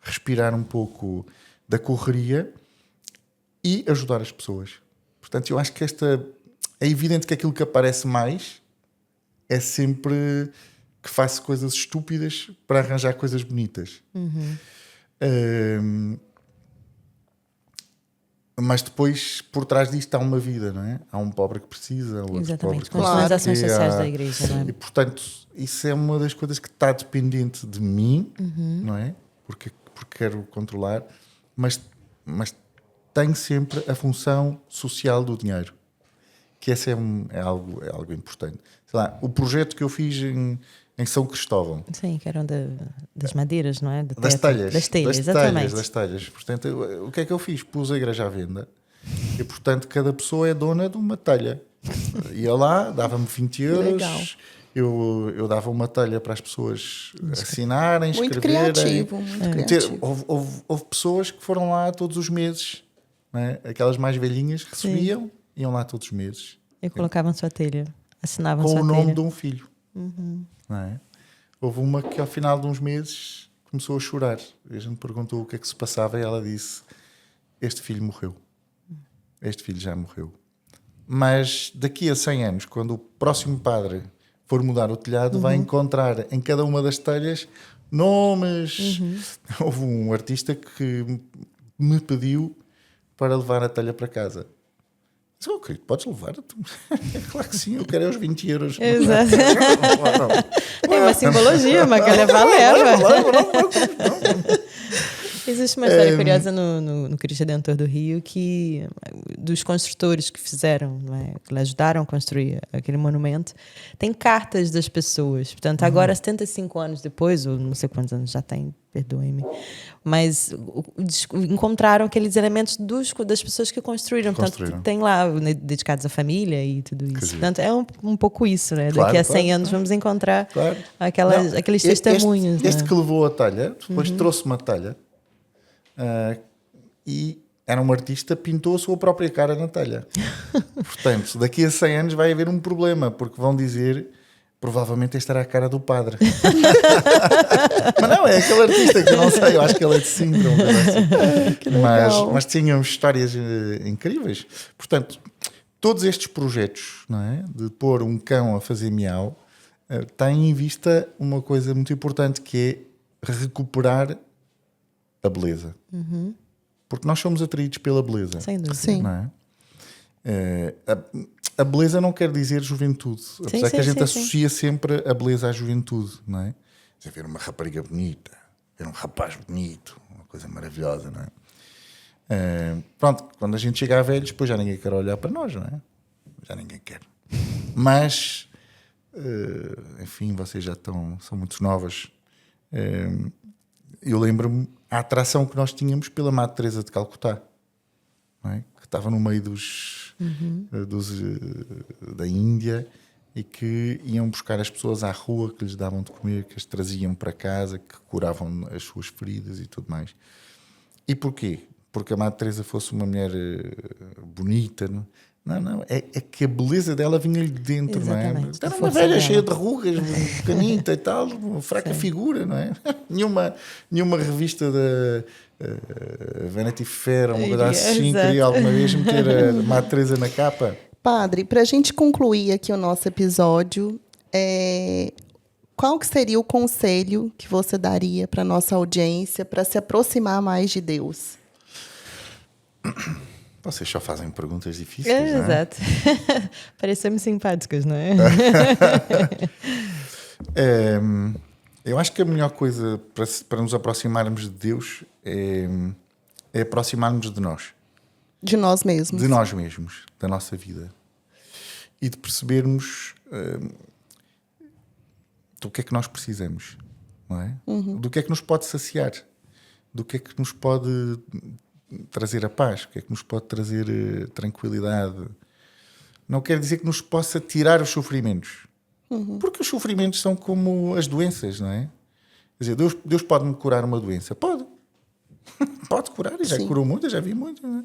respirar um pouco da correria e ajudar as pessoas. Portanto, eu acho que é evidente que aquilo que aparece mais é sempre que faço coisas estúpidas para arranjar coisas bonitas. Mas depois, por trás disto, há uma vida, não é? Há um pobre que precisa, outro Exatamente, pobre com que as ações sociais da igreja, não é? E, portanto, isso é uma das coisas que está dependente de mim, não é? Porque quero controlar, mas tem sempre a função social do dinheiro, que esse é algo importante. Sei lá, o projeto que eu fiz em São Cristóvão. Sim, que eram das madeiras, não é? Das telhas. Exatamente. Das telhas. Portanto, o que é que eu fiz? Pus a igreja à venda e, portanto, cada pessoa é dona de uma telha. Ia lá, dava-me 20 euros. Legal. Eu dava uma telha para as pessoas assinarem, Muito escreverem. criativo, muito criativo. Houve pessoas que foram lá todos os meses, não é? Aquelas mais velhinhas recebiam, iam lá todos os meses. E colocavam sua telha, assinavam Com sua o nome telha. de um filho. Não é? Houve uma que ao final de uns meses começou a chorar. E a gente perguntou o que é que se passava e ela disse: este filho morreu. Este filho já morreu. Mas daqui a 100 anos, quando o próximo padre for mudar o telhado, vai encontrar em cada uma das telhas nomes. Houve um artista que me pediu para levar a telha para casa. Disse: ok, podes levar. Claro que sim, eu quero é os 20 euros. Exato. Não. Tem uma simbologia, uma calhava leva. Existe uma história curiosa no Cristo Redentor do Rio, que dos construtores que fizeram, não é? Que ajudaram a construir aquele monumento, tem cartas das pessoas. Portanto, agora, 75 anos depois, ou não sei quantos anos já tem, perdoem-me, mas encontraram aqueles elementos das pessoas que construíram. Portanto, tem lá dedicados à família e tudo isso. Portanto, é um pouco isso, né? Claro, daqui a 100 anos vamos encontrar aqueles Este testemunhos. Este né? que levou a telha, depois trouxe uma telha e era um artista, pintou a sua própria cara na telha. Portanto, daqui a 100 anos vai haver um problema, porque vão dizer: provavelmente esta era a cara do padre. Mas não, é aquele artista que eu não sei, eu acho que ele é de Sintra. Mas tínhamos histórias incríveis. Portanto, todos estes projetos, não é, de pôr um cão a fazer miau, têm em vista uma coisa muito importante, que é recuperar a beleza. Porque nós somos atraídos pela beleza. Sem dúvida. Sim. Não é? A beleza não quer dizer juventude. Apesar que a gente associa sempre a beleza à juventude, não é? Você ver uma rapariga bonita, ver um rapaz bonito, uma coisa maravilhosa, não é? Pronto, quando a gente chega a velhos, depois já ninguém quer olhar para nós, não é? Já ninguém quer. Mas, enfim, vocês já são muito novas. Eu lembro-me a atração que nós tínhamos pela Madre Teresa de Calcutá, não é? Que estava no meio da Índia, e que iam buscar as pessoas à rua, que lhes davam de comer, que as traziam para casa, que curavam as suas feridas e tudo mais. E porquê? Porque a Madre Teresa fosse uma mulher bonita, não, é que a beleza dela vinha-lhe de dentro. Exatamente. Não é? Era uma velha cheia de rugas, pequenita e tal, uma fraca figura, não é? Nenhuma revista da Vanity Fair, uma coisa assim, queria alguma vez meter a Madre Teresa na capa. Padre, para a gente concluir aqui o nosso episódio, qual que seria o conselho que você daria para a nossa audiência para se aproximar mais de Deus? Vocês só fazem perguntas difíceis, não é? Exato. Parecemos simpáticos, não é? Eu acho que a melhor coisa para nos aproximarmos de Deus é aproximarmos de nós. De nós mesmos. De nós mesmos, da nossa vida. E de percebermos do que é que nós precisamos, não é? Do que é que nos pode saciar, do que é que nos pode trazer a paz, o que é que nos pode trazer tranquilidade. Não quer dizer que nos possa tirar os sofrimentos, porque os sofrimentos são como as doenças, não é? Quer dizer, Deus pode-me curar uma doença? Pode. Pode curar, e já curou muitas, já vi muitas, não é?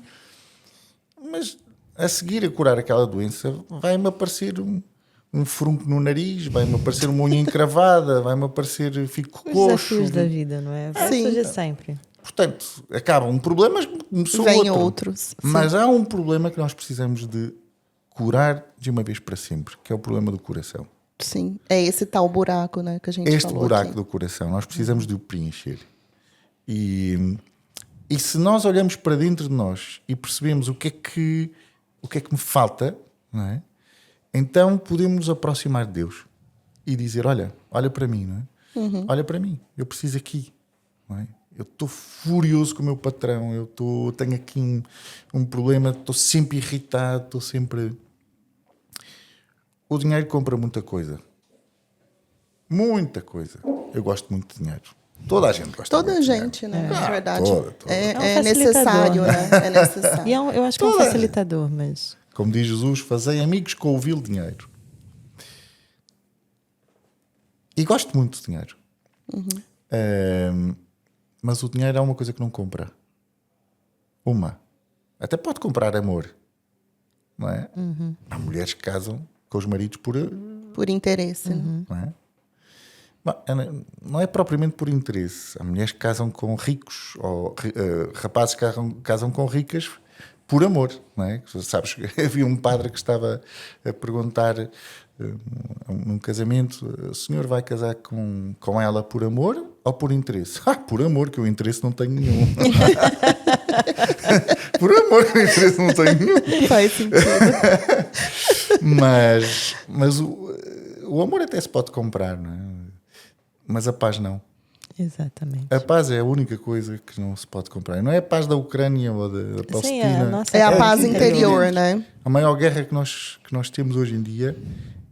Mas a seguir a curar aquela doença vai-me aparecer um furunco no nariz, vai-me aparecer uma unha encravada, vai-me aparecer, fico Os coxo. desafios da vida, não é? Vai surgir sempre. Portanto, acaba um problema, mas começou Vem outro. outros. Mas há um problema que nós precisamos de curar de uma vez para sempre, que é o problema do coração. Sim, é esse tal buraco, né, que a gente Este falou buraco aqui. do coração, nós precisamos de o preencher. E se nós olhamos para dentro de nós e percebemos o que é que me falta, não é? Então podemos nos aproximar de Deus e dizer, olha para mim, não é? Olha para mim, eu preciso aqui, não é? Eu estou furioso com o meu patrão, tenho aqui um problema, estou sempre irritado, estou sempre... O dinheiro compra muita coisa. Muita coisa. Eu gosto muito de dinheiro. Toda a gente gosta Toda a muito de gente, dinheiro. né? Na verdade. Toda. É um necessário, facilitador, né? É necessário. E eu acho que é um facilitador, mas... Como diz Jesus, fazei amigos com o vil dinheiro. E gosto muito de dinheiro. Mas o dinheiro é uma coisa que não compra. Até pode comprar amor. Não é? Há mulheres que casam com os maridos Por interesse, né? não é? Não é propriamente por interesse. Há mulheres que casam com ricos, ou rapazes que casam com ricas por amor, não é? Sabes, havia um padre que estava a perguntar num casamento, o senhor vai casar com ela por amor ou por interesse? Por amor, que o interesse não tenho nenhum. Por amor, que o interesse não tenho nenhum. Faz sentido. Mas o amor até se pode comprar, não é? Mas a paz não. Exatamente. A paz é a única coisa que não se pode comprar. Não é a paz da Ucrânia ou da Palestina. É a paz aqui, interior, né? A maior guerra que nós temos hoje em dia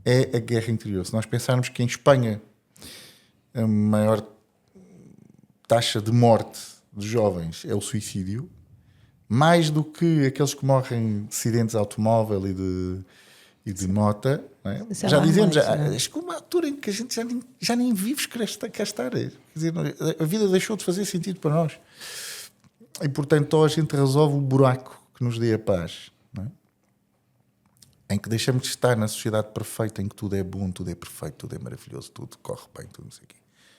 é a guerra interior. Se nós pensarmos que em Espanha a maior taxa de morte de jovens é o suicídio, mais do que aqueles que morrem de acidentes de automóvel e de mota, não é? Já dizemos, chegou uma altura em que a gente já nem vive cá estar. Quer dizer, a vida deixou de fazer sentido para nós. E, portanto, ou a gente resolve o buraco que nos dê a paz, não é? Em que deixamos de estar na sociedade perfeita, em que tudo é bom, tudo é perfeito, tudo é maravilhoso, tudo corre bem, tudo não sei o quê.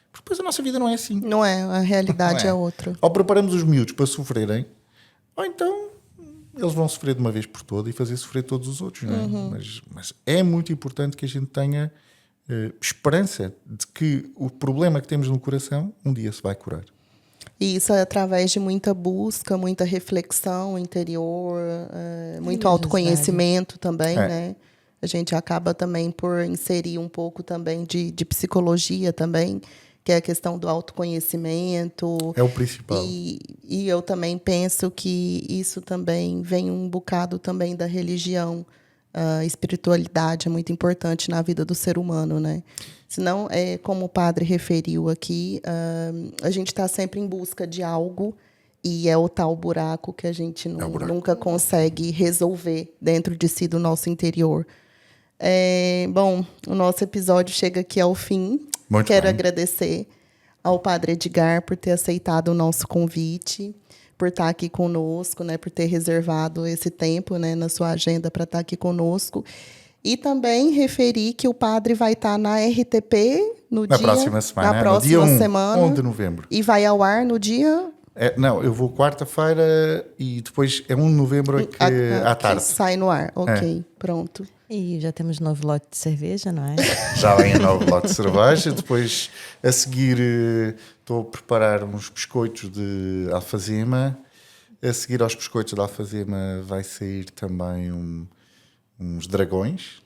Porque depois a nossa vida não é assim. Não é, a realidade é outra. Ou preparamos os miúdos para sofrerem, ou então eles vão sofrer de uma vez por todas e fazer sofrer todos os outros. Não é? Mas é muito importante que a gente tenha esperança de que o problema que temos no coração um dia se vai curar. E isso é através de muita busca, muita reflexão interior, muito autoconhecimento também, né? A gente acaba também por inserir um pouco também de psicologia também, que é a questão do autoconhecimento. É o principal. E eu também penso que isso também vem um bocado também da religião. A espiritualidade é muito importante na vida do ser humano, né? Senão, como o padre referiu aqui, a gente está sempre em busca de algo e é o tal buraco que a gente nunca consegue resolver dentro de si, do nosso interior. Bom, o nosso episódio chega aqui ao fim. Quero agradecer ao padre Edgar por ter aceitado o nosso convite, por estar aqui conosco, né, por ter reservado esse tempo, né, na sua agenda para estar aqui conosco. E também referir que o padre vai estar na RTP na próxima semana, 1 de novembro. E vai ao ar no dia... Não, eu vou quarta-feira e depois é 1 de novembro à tarde. Sai no ar, ok, pronto. E já temos novo lote de cerveja, não é? Já vem um novo lote de cerveja. Depois, a seguir, estou a preparar uns biscoitos de alfazema. A seguir aos biscoitos de alfazema vai sair também uns dragões,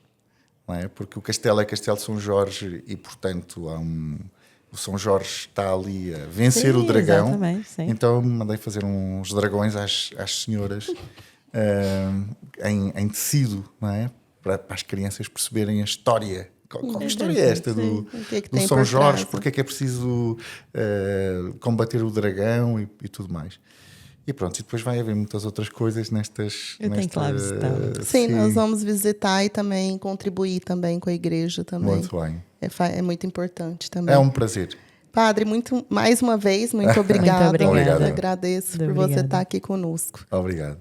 não é? Porque o castelo é Castelo São Jorge e, portanto, o São Jorge está ali a vencer o dragão. Exatamente, sim. Então, mandei fazer uns dragões às senhoras em tecido, não é? Para as crianças perceberem a história. Qual história é esta do São Jorge? Porque é que é preciso combater o dragão e tudo mais. E pronto, e depois vai haver muitas outras coisas nestas... Tenho que lá visitar. Sim, nós vamos visitar e também contribuir também com a igreja também. Muito bem. É muito importante também. É um prazer. Padre, mais uma vez, muito obrigada. Muito obrigada. Agradeço por você estar aqui conosco. Obrigado.